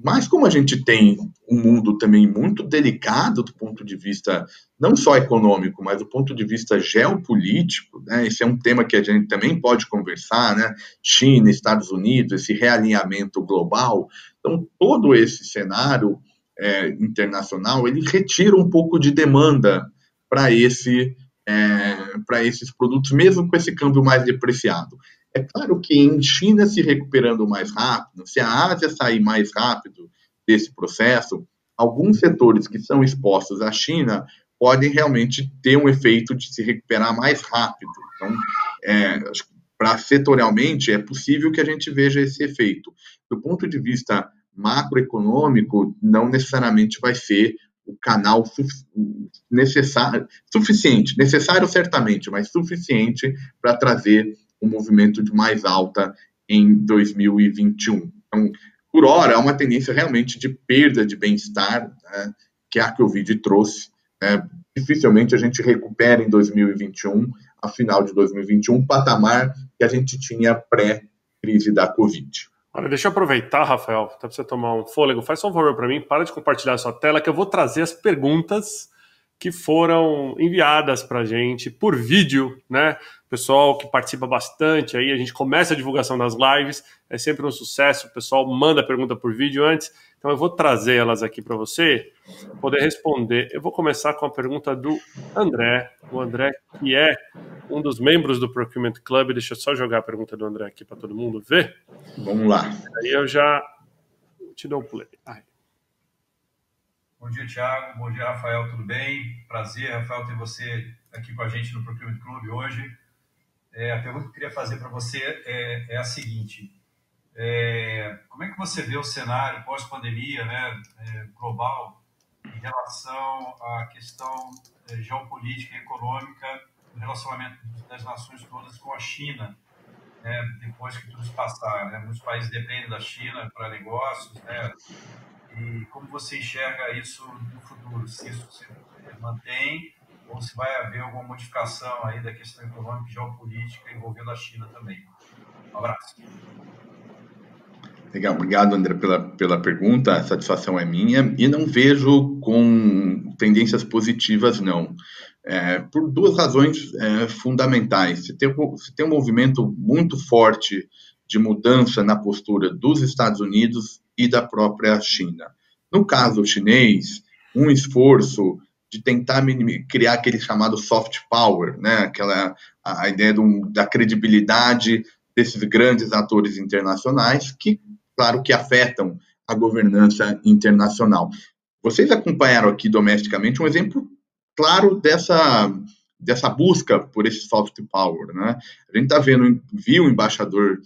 Mas como a gente tem um mundo também muito delicado do ponto de vista não só econômico, mas do ponto de vista geopolítico, né? Esse é um tema que a gente também pode conversar, né? China, Estados Unidos, esse realinhamento global. Então, todo esse cenário internacional, ele retira um pouco de demanda para esses produtos, mesmo com esse câmbio mais depreciado. É claro que em China se recuperando mais rápido, se a Ásia sair mais rápido desse processo, alguns setores que são expostos à China podem realmente ter um efeito de se recuperar mais rápido. Então, setorialmente, é possível que a gente veja esse efeito. Do ponto de vista macroeconômico, não necessariamente vai ser o canal suficiente, necessário certamente, mas suficiente para trazer um movimento de mais alta em 2021. Então, por hora, há uma tendência realmente de perda de bem-estar, né, que a Covid trouxe. Né? Dificilmente a gente recupera em 2021, a final de 2021, o patamar que a gente tinha pré-crise da Covid. Olha, deixa eu aproveitar, Rafael, até para você tomar um fôlego. Faz só um favor para mim, para de compartilhar a sua tela, que eu vou trazer as perguntas que foram enviadas para a gente por vídeo, né? Pessoal que participa bastante aí, a gente começa a divulgação das lives, é sempre um sucesso, o pessoal manda a pergunta por vídeo antes, então eu vou trazer elas aqui para você poder responder. Eu vou começar com a pergunta do André, o André que é um dos membros do Procurement Club. Deixa eu só jogar a pergunta do André aqui para todo mundo ver. Vamos lá. Aí eu já te dou o play. Bom dia, Thiago. Bom dia, Rafael. Tudo bem? Prazer, Rafael, ter você aqui com a gente no Procurement Club hoje. A pergunta que eu queria fazer para você é a seguinte. Como é que você vê o cenário pós-pandemia, né, global em relação à questão geopolítica e econômica, do relacionamento das nações todas com a China, né, depois que tudo se passar? Né? Muitos países dependem da China para negócios, né? E como você enxerga isso no futuro? Se isso se mantém ou se vai haver alguma modificação aí da questão econômica e geopolítica envolvendo a China também? Um abraço. Legal, obrigado, André, pela pergunta. A satisfação é minha e não vejo com tendências positivas, não. Por duas razões fundamentais. Se tem um movimento muito forte de mudança na postura dos Estados Unidos e da própria China. No caso chinês, um esforço de tentar criar aquele chamado soft power, né? A ideia da credibilidade desses grandes atores internacionais que, claro, que afetam a governança internacional. Vocês acompanharam aqui domesticamente um exemplo claro dessa busca por esse soft power, né? A gente viu o embaixador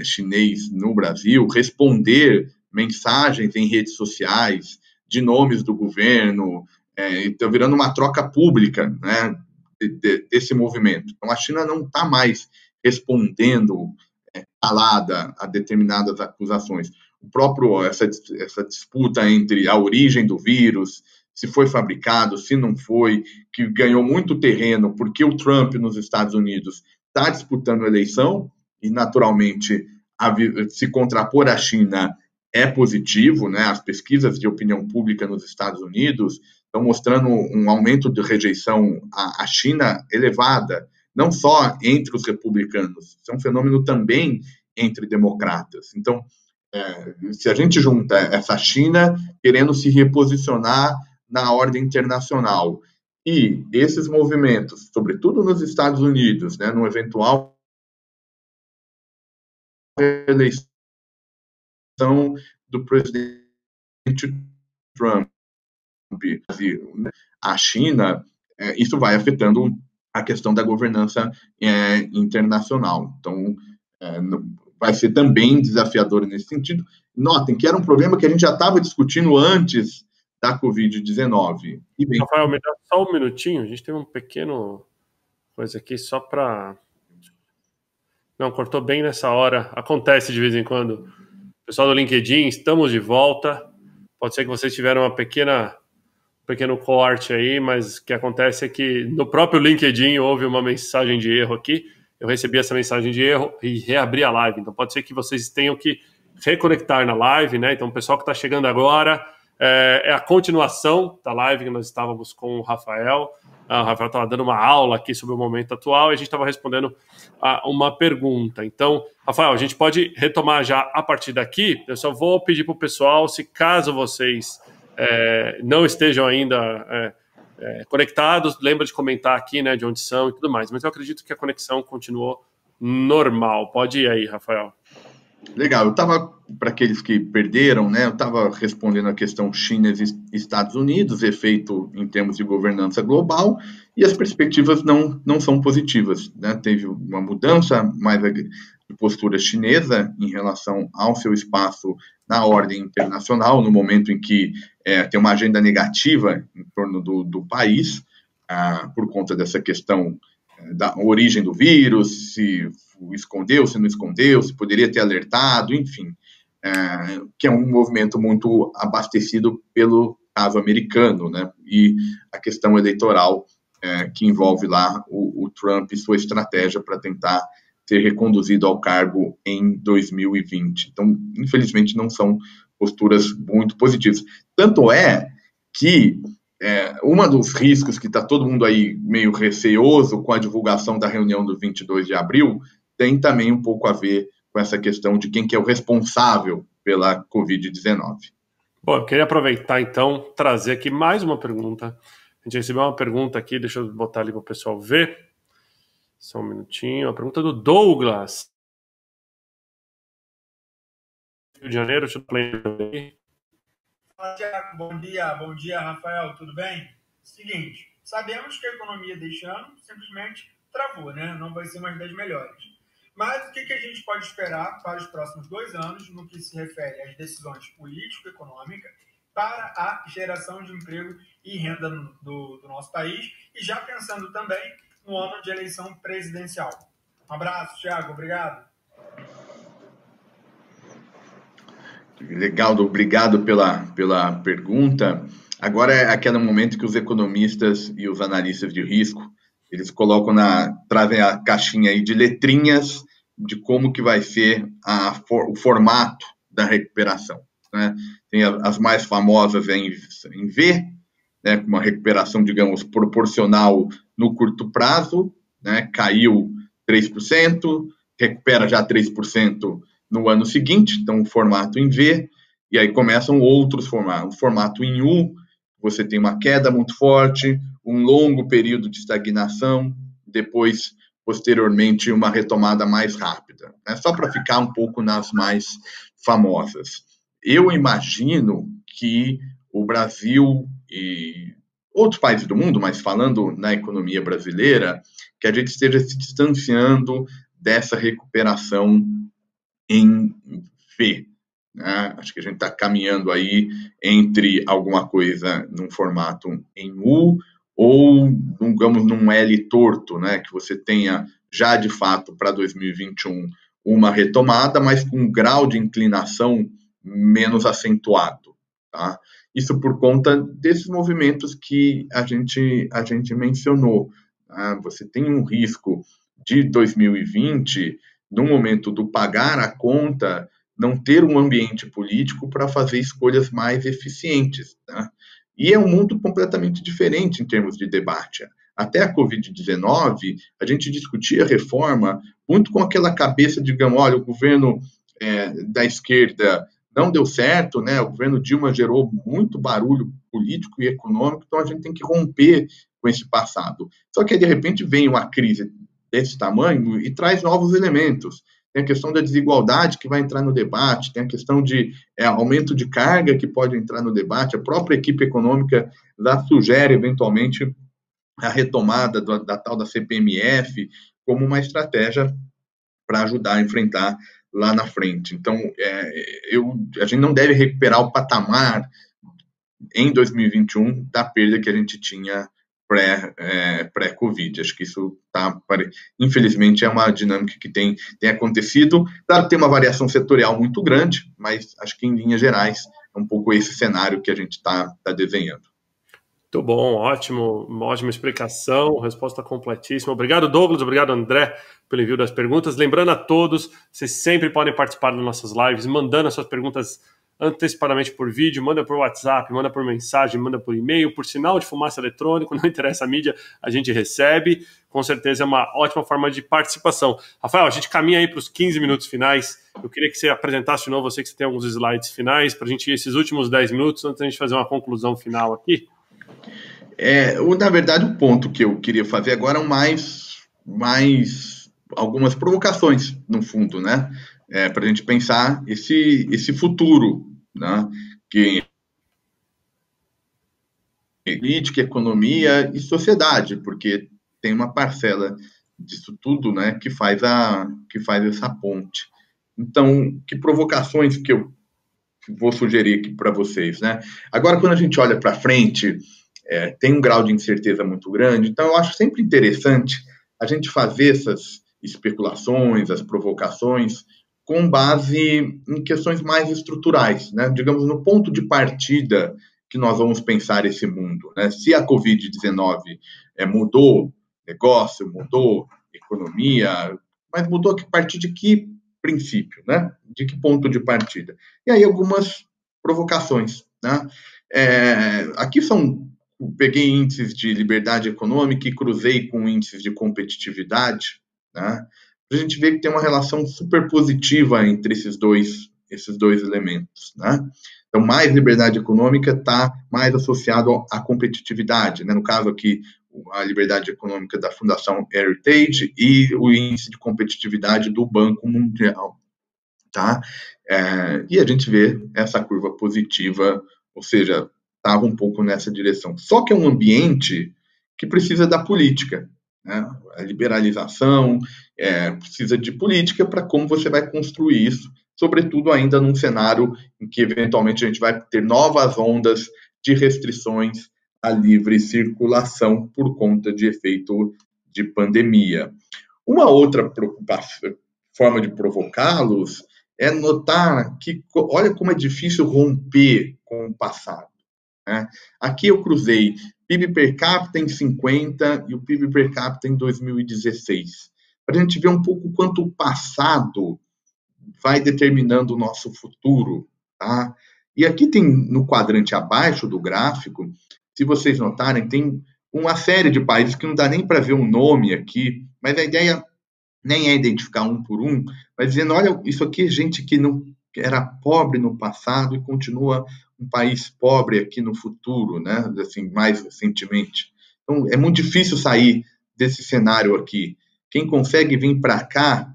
chinês no Brasil responder mensagens em redes sociais de nomes do governo, está virando uma troca pública, né, desse movimento. Então, a China não está mais respondendo calada a determinadas acusações. Essa disputa entre a origem do vírus, se foi fabricado, se não foi, que ganhou muito terreno porque o Trump nos Estados Unidos está disputando a eleição e, naturalmente, se contrapor à China é positivo, né? As pesquisas de opinião pública nos Estados Unidos estão mostrando um aumento de rejeição à China elevada, não só entre os republicanos, isso é um fenômeno também entre democratas. Então, se a gente junta essa China querendo se reposicionar na ordem internacional e esses movimentos, sobretudo nos Estados Unidos, né, no eventual eleição do presidente Trump, a China, isso vai afetando a questão da governança internacional. Então, vai ser também desafiador nesse sentido. Notem que era um problema que a gente já estava discutindo antes da Covid-19. Rafael, me dá só um minutinho, a gente tem um pequeno coisa aqui só para... Não, cortou bem nessa hora, acontece de vez em quando. Pessoal do LinkedIn, estamos de volta. Pode ser que vocês tiveram um pequeno corte aí, mas o que acontece é que no próprio LinkedIn houve uma mensagem de erro aqui. Eu recebi essa mensagem de erro e reabri a live. Então pode ser que vocês tenham que reconectar na live, né? Então o pessoal que está chegando agora é a continuação da live que nós estávamos com o Rafael. O Rafael estava dando uma aula aqui sobre o momento atual e a gente estava respondendo a uma pergunta. Então, Rafael, a gente pode retomar já a partir daqui. Eu só vou pedir para o pessoal, se caso vocês não estejam ainda conectados, lembra de comentar aqui, né, de onde são e tudo mais. Mas eu acredito que a conexão continuou normal. Pode ir aí, Rafael. Legal, eu estava, para aqueles que perderam, né, eu estava respondendo a questão China e Estados Unidos, efeito em termos de governança global, e as perspectivas não são positivas, né? Teve uma mudança mais de postura chinesa em relação ao seu espaço na ordem internacional, no momento em que tem uma agenda negativa em torno do país, por conta dessa questão da origem do vírus, se escondeu, se não escondeu, se poderia ter alertado, enfim, que é um movimento muito abastecido pelo caso americano, né? E a questão eleitoral que envolve lá o Trump e sua estratégia para tentar ser reconduzido ao cargo em 2020. Então, infelizmente, não são posturas muito positivas. Tanto é que um dos riscos que está todo mundo aí meio receoso com a divulgação da reunião do 22 de abril tem também um pouco a ver com essa questão de quem que é o responsável pela Covid-19. Bom, eu queria aproveitar, então, trazer aqui mais uma pergunta. A gente recebeu uma pergunta aqui, deixa eu botar ali para o pessoal ver. Só um minutinho. A pergunta do Douglas. Rio de Janeiro, deixa eu play. Fala, Tiago. Bom dia, Rafael. Tudo bem? Seguinte, sabemos que a economia deste ano simplesmente travou, né? Não vai ser mais das melhores. Mas o que a gente pode esperar para os próximos 2 anos no que se refere às decisões político-econômicas para a geração de emprego e renda do nosso país e já pensando também no ano de eleição presidencial? Um abraço, Thiago. Obrigado. Legal, obrigado pela pergunta. Agora é aquele momento que os economistas e os analistas de risco eles trazem a caixinha aí de letrinhas de como que vai ser o formato da recuperação, né? Tem as mais famosas em V, né, com uma recuperação, digamos, proporcional no curto prazo, né, caiu 3%, recupera já 3% no ano seguinte, então o formato em V, e aí começam outros formatos. O formato em U, você tem uma queda muito forte, um longo período de estagnação, depois, posteriormente, uma retomada mais rápida. Só para ficar um pouco nas mais famosas. Eu imagino que o Brasil e outros países do mundo, mas falando na economia brasileira, que a gente esteja se distanciando dessa recuperação em V. Né? Acho que a gente está caminhando aí entre alguma coisa num formato em U ou, digamos, num L torto, né? Que você tenha já, de fato, para 2021, uma retomada, mas com um grau de inclinação menos acentuado. Tá? Isso por conta desses movimentos que a gente mencionou. Tá? Você tem um risco de 2020, no momento do pagar a conta, não ter um ambiente político para fazer escolhas mais eficientes. Tá? E é um mundo completamente diferente em termos de debate. Até a Covid-19, a gente discutia reforma muito com aquela cabeça, digamos, olha, o governo da esquerda não deu certo, né? O governo Dilma gerou muito barulho político e econômico, então a gente tem que romper com esse passado. Só que, de repente, vem uma crise desse tamanho e traz novos elementos. Tem a questão da desigualdade que vai entrar no debate, tem a questão de aumento de carga que pode entrar no debate, a própria equipe econômica já sugere, eventualmente, a retomada da tal da CPMF como uma estratégia para ajudar a enfrentar lá na frente. Então, a gente não deve recuperar o patamar em 2021 da perda que a gente tinha pré-Covid. Acho que isso infelizmente, é uma dinâmica que tem acontecido. Claro que tem uma variação setorial muito grande, mas acho que, em linhas gerais, é um pouco esse cenário que a gente está desenhando. Muito bom, ótimo, uma ótima explicação, resposta completíssima. Obrigado, Douglas, obrigado, André, pelo envio das perguntas. Lembrando a todos, vocês sempre podem participar das nossas lives, mandando as suas perguntas antecipadamente por vídeo, manda por WhatsApp, manda por mensagem, manda por e-mail, por sinal de fumaça eletrônico, não interessa a mídia, a gente recebe. Com certeza é uma ótima forma de participação. Rafael, a gente caminha aí para os 15 minutos finais. Eu queria que você apresentasse de novo, eu sei que você tem alguns slides finais, para a gente ir esses últimos 10 minutos, antes da gente fazer uma conclusão final aqui. Na verdade, o ponto que eu queria fazer agora é mais algumas provocações, no fundo, né? para a gente pensar esse futuro, né? Que política, economia e sociedade, porque tem uma parcela disso tudo, né, que faz essa ponte. Então, que provocações que eu vou sugerir aqui para vocês, né? Agora, quando a gente olha para frente, tem um grau de incerteza muito grande, então eu acho sempre interessante a gente fazer essas especulações, as provocações, com base em questões mais estruturais, né? Digamos, no ponto de partida que nós vamos pensar esse mundo, né? Se a Covid-19 mudou negócio, mudou economia, mas mudou a partir de que princípio, né? De que ponto de partida? E aí algumas provocações, né? Aqui peguei índices de liberdade econômica e cruzei com índices de competitividade, né? A gente vê que tem uma relação super positiva entre esses dois elementos, né? Então, mais liberdade econômica está mais associado à competitividade, né? No caso aqui, a liberdade econômica da Fundação Heritage e o índice de competitividade do Banco Mundial, tá? E a gente vê essa curva positiva, ou seja, estava um pouco nessa direção. Só que é um ambiente que precisa da política, né? A liberalização precisa de política para como você vai construir isso, sobretudo ainda num cenário em que eventualmente a gente vai ter novas ondas de restrições à livre circulação por conta de efeito de pandemia. Uma outra forma de provocá-los é notar que, olha como é difícil romper com o passado, né? Aqui eu cruzei PIB per capita em 50 e o PIB per capita em 2016, para a gente ver um pouco quanto o passado vai determinando o nosso futuro, tá? E aqui tem, no quadrante abaixo do gráfico, se vocês notarem, tem uma série de países que não dá nem para ver um nome aqui, mas a ideia nem é identificar um por um, mas dizendo, olha, isso aqui é gente que não era pobre no passado e continua um país pobre aqui no futuro, né? Assim, mais recentemente. Então, é muito difícil sair desse cenário aqui. Quem consegue vir para cá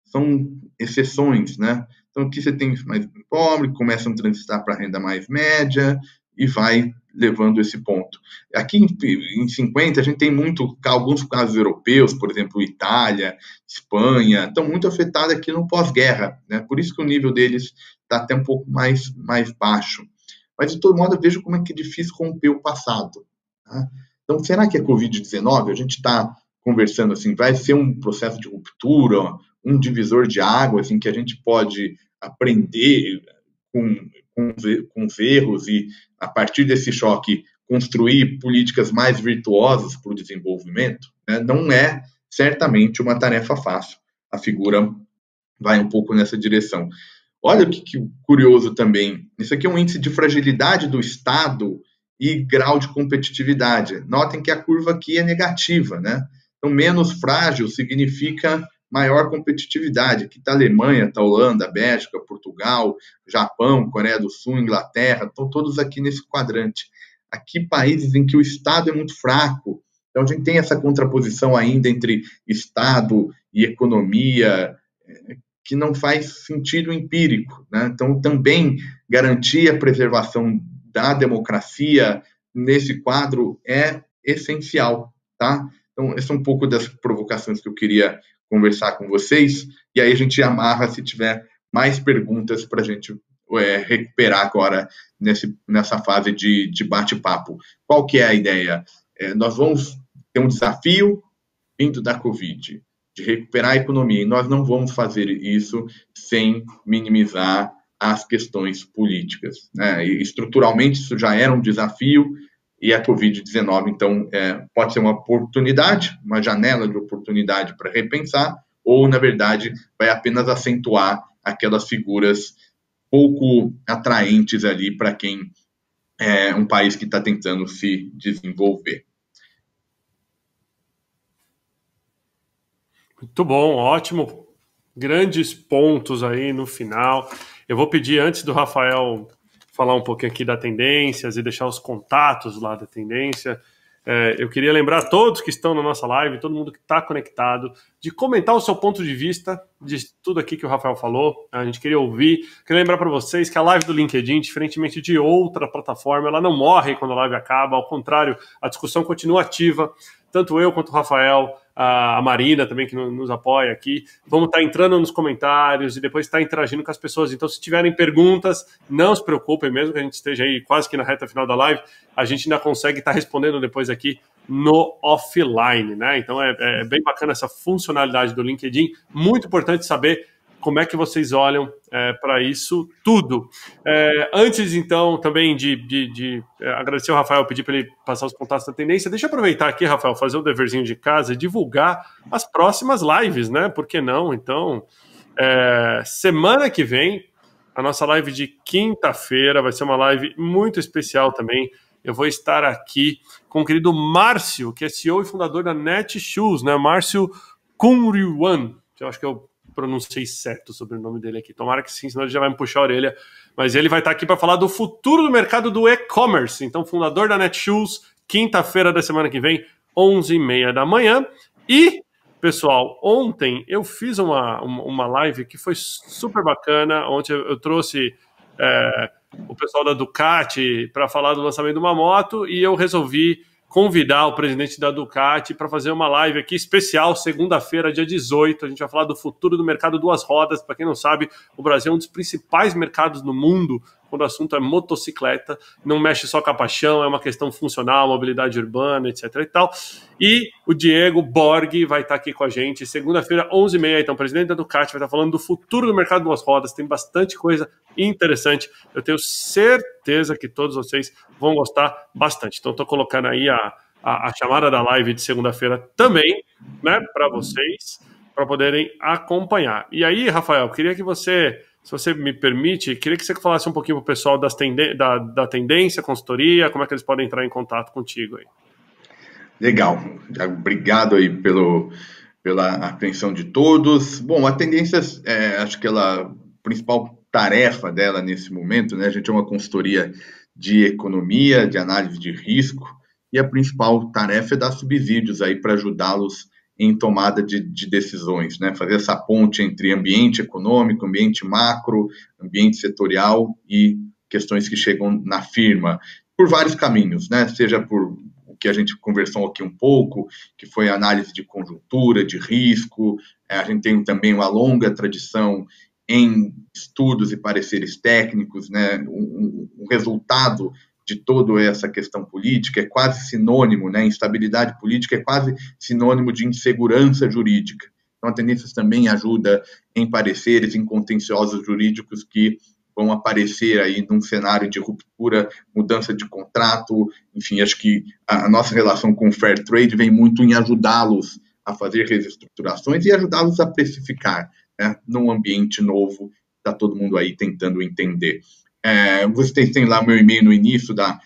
são exceções, né? Então, aqui você tem mais pobre, começam a transitar para a renda mais média e vai levando esse ponto. Aqui em 50, a gente tem alguns casos europeus, por exemplo, Itália, Espanha, estão muito afetados aqui no pós-guerra, né? Por isso que o nível deles está até um pouco mais baixo. Mas, de todo modo, eu vejo como é que é difícil romper o passado, tá? Então, será que a Covid-19, a gente está conversando assim, vai ser um processo de ruptura, um divisor de águas em que a gente pode aprender com os erros e, a partir desse choque, construir políticas mais virtuosas para o desenvolvimento, né? Não é certamente uma tarefa fácil. A figura vai um pouco nessa direção. Olha que curioso também. Isso aqui é um índice de fragilidade do Estado e grau de competitividade. Notem que a curva aqui é negativa, né? Então, menos frágil significa maior competitividade. Aqui está a Alemanha, está a Holanda, a Bélgica, Portugal, Japão, Coreia do Sul, Inglaterra, estão todos aqui nesse quadrante. Aqui, países em que o Estado é muito fraco. Então, a gente tem essa contraposição ainda entre Estado e economia, que não faz sentido empírico, né? Então, também garantir a preservação da democracia nesse quadro é essencial, tá? Então, essa é um pouco das provocações que eu queria conversar com vocês, e aí a gente amarra se tiver mais perguntas para a gente recuperar agora nessa fase de bate-papo. Qual que é a ideia? Nós vamos ter um desafio vindo da Covid, de recuperar a economia, e nós não vamos fazer isso sem minimizar as questões políticas, né? E, estruturalmente, isso já era um desafio, e a Covid-19, então, pode ser uma oportunidade, uma janela de oportunidade para repensar, ou, na verdade, vai apenas acentuar aquelas figuras pouco atraentes ali para quem é um país que está tentando se desenvolver. Muito bom, ótimo. Grandes pontos aí no final. Eu vou pedir, antes do Rafael falar um pouquinho aqui da Tendências e deixar os contatos lá da Tendência, Eu queria lembrar a todos que estão na nossa live, todo mundo que está conectado, de comentar o seu ponto de vista de tudo aqui que o Rafael falou. A gente queria ouvir. Queria lembrar para vocês que a live do LinkedIn, diferentemente de outra plataforma, ela não morre quando a live acaba. Ao contrário, a discussão continua ativa. Tanto eu quanto o Rafael, a Marina também, que nos apoia aqui, vamos estar entrando nos comentários e depois estar interagindo com as pessoas. Então, se tiverem perguntas, não se preocupem, mesmo que a gente esteja aí quase que na reta final da live, a gente ainda consegue estar respondendo depois aqui no offline, né? Então, é bem bacana essa funcionalidade do LinkedIn. Muito importante saber como é que vocês olham para isso tudo. Antes, então, também de agradecer ao Rafael, pedir para ele passar os contatos da tendência, deixa eu aproveitar aqui, Rafael, fazer o deverzinho de casa e divulgar as próximas lives, né? Por que não? Então, semana que vem, a nossa live de quinta-feira vai ser uma live muito especial também. Eu vou estar aqui com o querido Márcio, que é CEO e fundador da Netshoes, né? Márcio Kunriwan, que eu acho que eu pronunciei certo sobre o sobrenome dele aqui. Tomara que sim, senão ele já vai me puxar a orelha. Mas ele vai estar aqui para falar do futuro do mercado do e-commerce. Então, fundador da Netshoes, quinta-feira da semana que vem, 11h30 da manhã. E, pessoal, ontem eu fiz uma live que foi super bacana. Ontem eu trouxe o pessoal da Ducati para falar do lançamento de uma moto e eu resolvi convidar o presidente da Ducati para fazer uma live aqui especial, segunda-feira, dia 18. A gente vai falar do futuro do mercado duas rodas. Para quem não sabe, o Brasil é um dos principais mercados no mundo quando o assunto é motocicleta. Não mexe só com a paixão, é uma questão funcional, mobilidade urbana, etc. e tal. E o Diego Borghi vai estar aqui com a gente, segunda-feira, 11h30. Então, o presidente da Ducati vai estar falando do futuro do mercado duas rodas. Tem bastante coisa interessante. Eu tenho certeza que todos vocês vão gostar bastante. Então, estou colocando aí a chamada da live de segunda-feira também, né, para vocês, para poderem acompanhar. E aí, Rafael, queria que você, se você me permite, queria que você falasse um pouquinho para o pessoal da Tendência, consultoria, como é que eles podem entrar em contato contigo aí. Legal. Obrigado aí pela atenção de todos. Bom, a Tendência, acho que a principal tarefa dela nesse momento, né? A gente é uma consultoria de economia, de análise de risco, e a principal tarefa é dar subsídios aí para ajudá-los em tomada de decisões, né? Fazer essa ponte entre ambiente econômico, ambiente macro, ambiente setorial e questões que chegam na firma, por vários caminhos, né? Seja por o que a gente conversou aqui um pouco, que foi a análise de conjuntura, de risco, a gente tem também uma longa tradição em estudos e pareceres técnicos, né? Um resultado de toda essa questão política é quase sinônimo, né? Instabilidade política é quase sinônimo de insegurança jurídica. Então, a Tendência também ajuda em pareceres, em contenciosos jurídicos que vão aparecer aí num cenário de ruptura, mudança de contrato, enfim, acho que a nossa relação com o Fair Trade vem muito em ajudá-los a fazer reestruturações e ajudá-los a precificar, né, num ambiente novo, está todo mundo aí tentando entender. Vocês têm lá meu e-mail no início da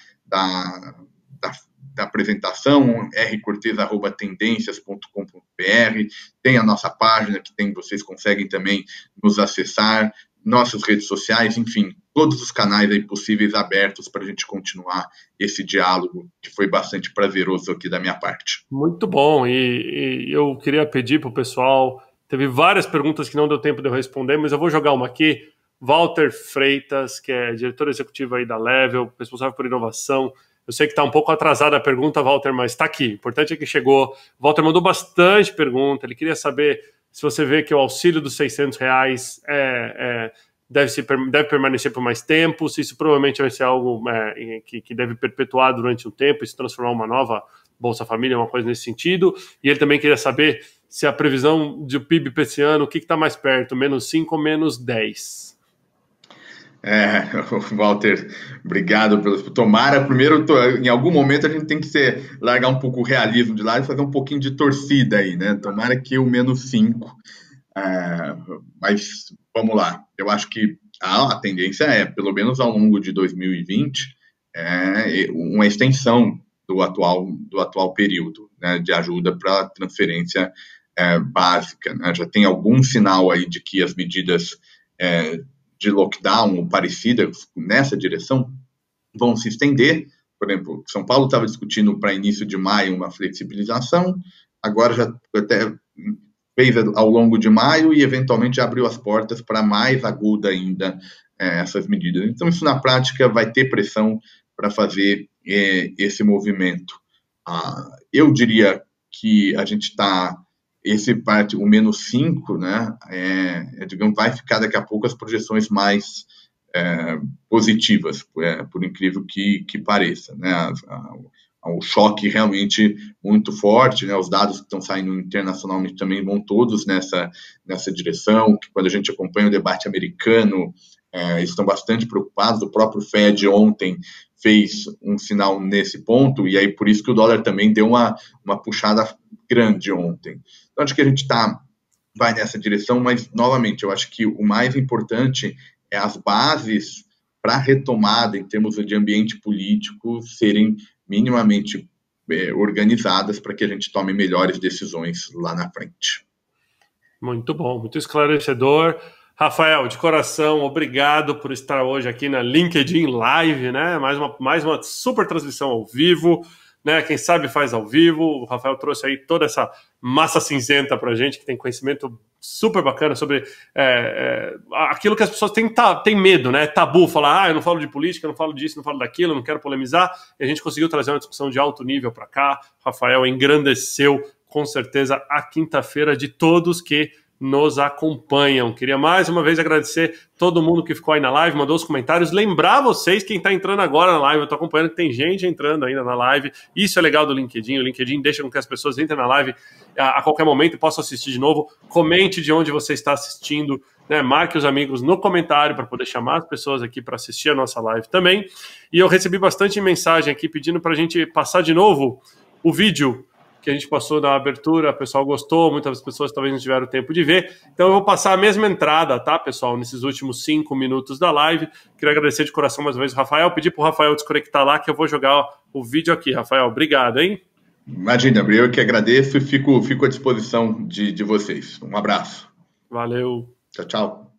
apresentação, rcortez@tendencias.com.br, tem a nossa página que vocês conseguem também nos acessar, nossas redes sociais, enfim, todos os canais aí possíveis abertos para a gente continuar esse diálogo, que foi bastante prazeroso aqui da minha parte. Muito bom, e eu queria pedir para o pessoal, teve várias perguntas que não deu tempo de eu responder, mas eu vou jogar uma aqui. Walter Freitas, que é diretor executivo aí da Level, responsável por inovação. Eu sei que está um pouco atrasada a pergunta, Walter, mas está aqui. O importante é que chegou. O Walter mandou bastante pergunta. Ele queria saber se você vê que o auxílio dos R$600 deve permanecer por mais tempo, se isso provavelmente vai ser algo que deve perpetuar durante um tempo e se transformar em uma nova Bolsa Família, uma coisa nesse sentido. E ele também queria saber se a previsão de PIB para esse ano, o que está mais perto, -5 ou -10? Walter, obrigado pelo. Tomara, primeiro, em algum momento a gente tem que largar um pouco o realismo de lado e fazer um pouquinho de torcida aí, né? Tomara que o -5, mas vamos lá. Eu acho que a tendência pelo menos ao longo de 2020, uma extensão do atual período, né, de ajuda para transferência básica, né? Já tem algum sinal aí de que as medidas de lockdown ou parecidas nessa direção vão se estender, por exemplo, São Paulo estava discutindo para início de maio uma flexibilização, agora já até fez ao longo de maio e eventualmente abriu as portas para mais aguda ainda essas medidas. Então, isso na prática vai ter pressão para fazer esse movimento. Eu diria que a gente está, o menos 5, né, digamos, vai ficar daqui a pouco as projeções mais positivas, por incrível que pareça, né, um choque realmente muito forte, né, os dados que estão saindo internacionalmente também vão todos nessa direção, que quando a gente acompanha o debate americano, eles estão bastante preocupados, o próprio Fed ontem fez um sinal nesse ponto, e aí por isso que o dólar também deu uma puxada grande ontem. Então, acho que a gente vai nessa direção, mas, novamente, eu acho que o mais importante é as bases para a retomada em termos de ambiente político serem minimamente organizadas para que a gente tome melhores decisões lá na frente. Muito bom, muito esclarecedor. Rafael, de coração, obrigado por estar hoje aqui na LinkedIn Live, né? Mais uma super transmissão ao vivo, né? Quem sabe faz ao vivo. O Rafael trouxe aí toda essa massa cinzenta pra gente, que tem conhecimento super bacana sobre aquilo que as pessoas têm medo, né? Tabu, falar, eu não falo de política, eu não falo disso, não falo daquilo, eu não quero polemizar. E a gente conseguiu trazer uma discussão de alto nível para cá. O Rafael engrandeceu, com certeza, a quinta-feira de todos que nos acompanham. Queria mais uma vez agradecer todo mundo que ficou aí na live, mandou os comentários, lembrar vocês, quem está entrando agora na live, eu estou acompanhando que tem gente entrando ainda na live, isso é legal do LinkedIn, o LinkedIn deixa com que as pessoas entrem na live a qualquer momento e possam assistir de novo, comente de onde você está assistindo, né? Marque os amigos no comentário para poder chamar as pessoas aqui para assistir a nossa live também, e eu recebi bastante mensagem aqui pedindo para a gente passar de novo o vídeo que a gente passou na abertura, o pessoal gostou, muitas pessoas talvez não tiveram tempo de ver, então eu vou passar a mesma entrada, tá, pessoal, nesses últimos 5 minutos da live. Queria agradecer de coração mais uma vez o Rafael, pedir pro Rafael desconectar lá, que eu vou jogar o vídeo aqui. Rafael, obrigado, hein? Imagina, eu que agradeço e fico à disposição de vocês. Um abraço. Valeu. Tchau, tchau.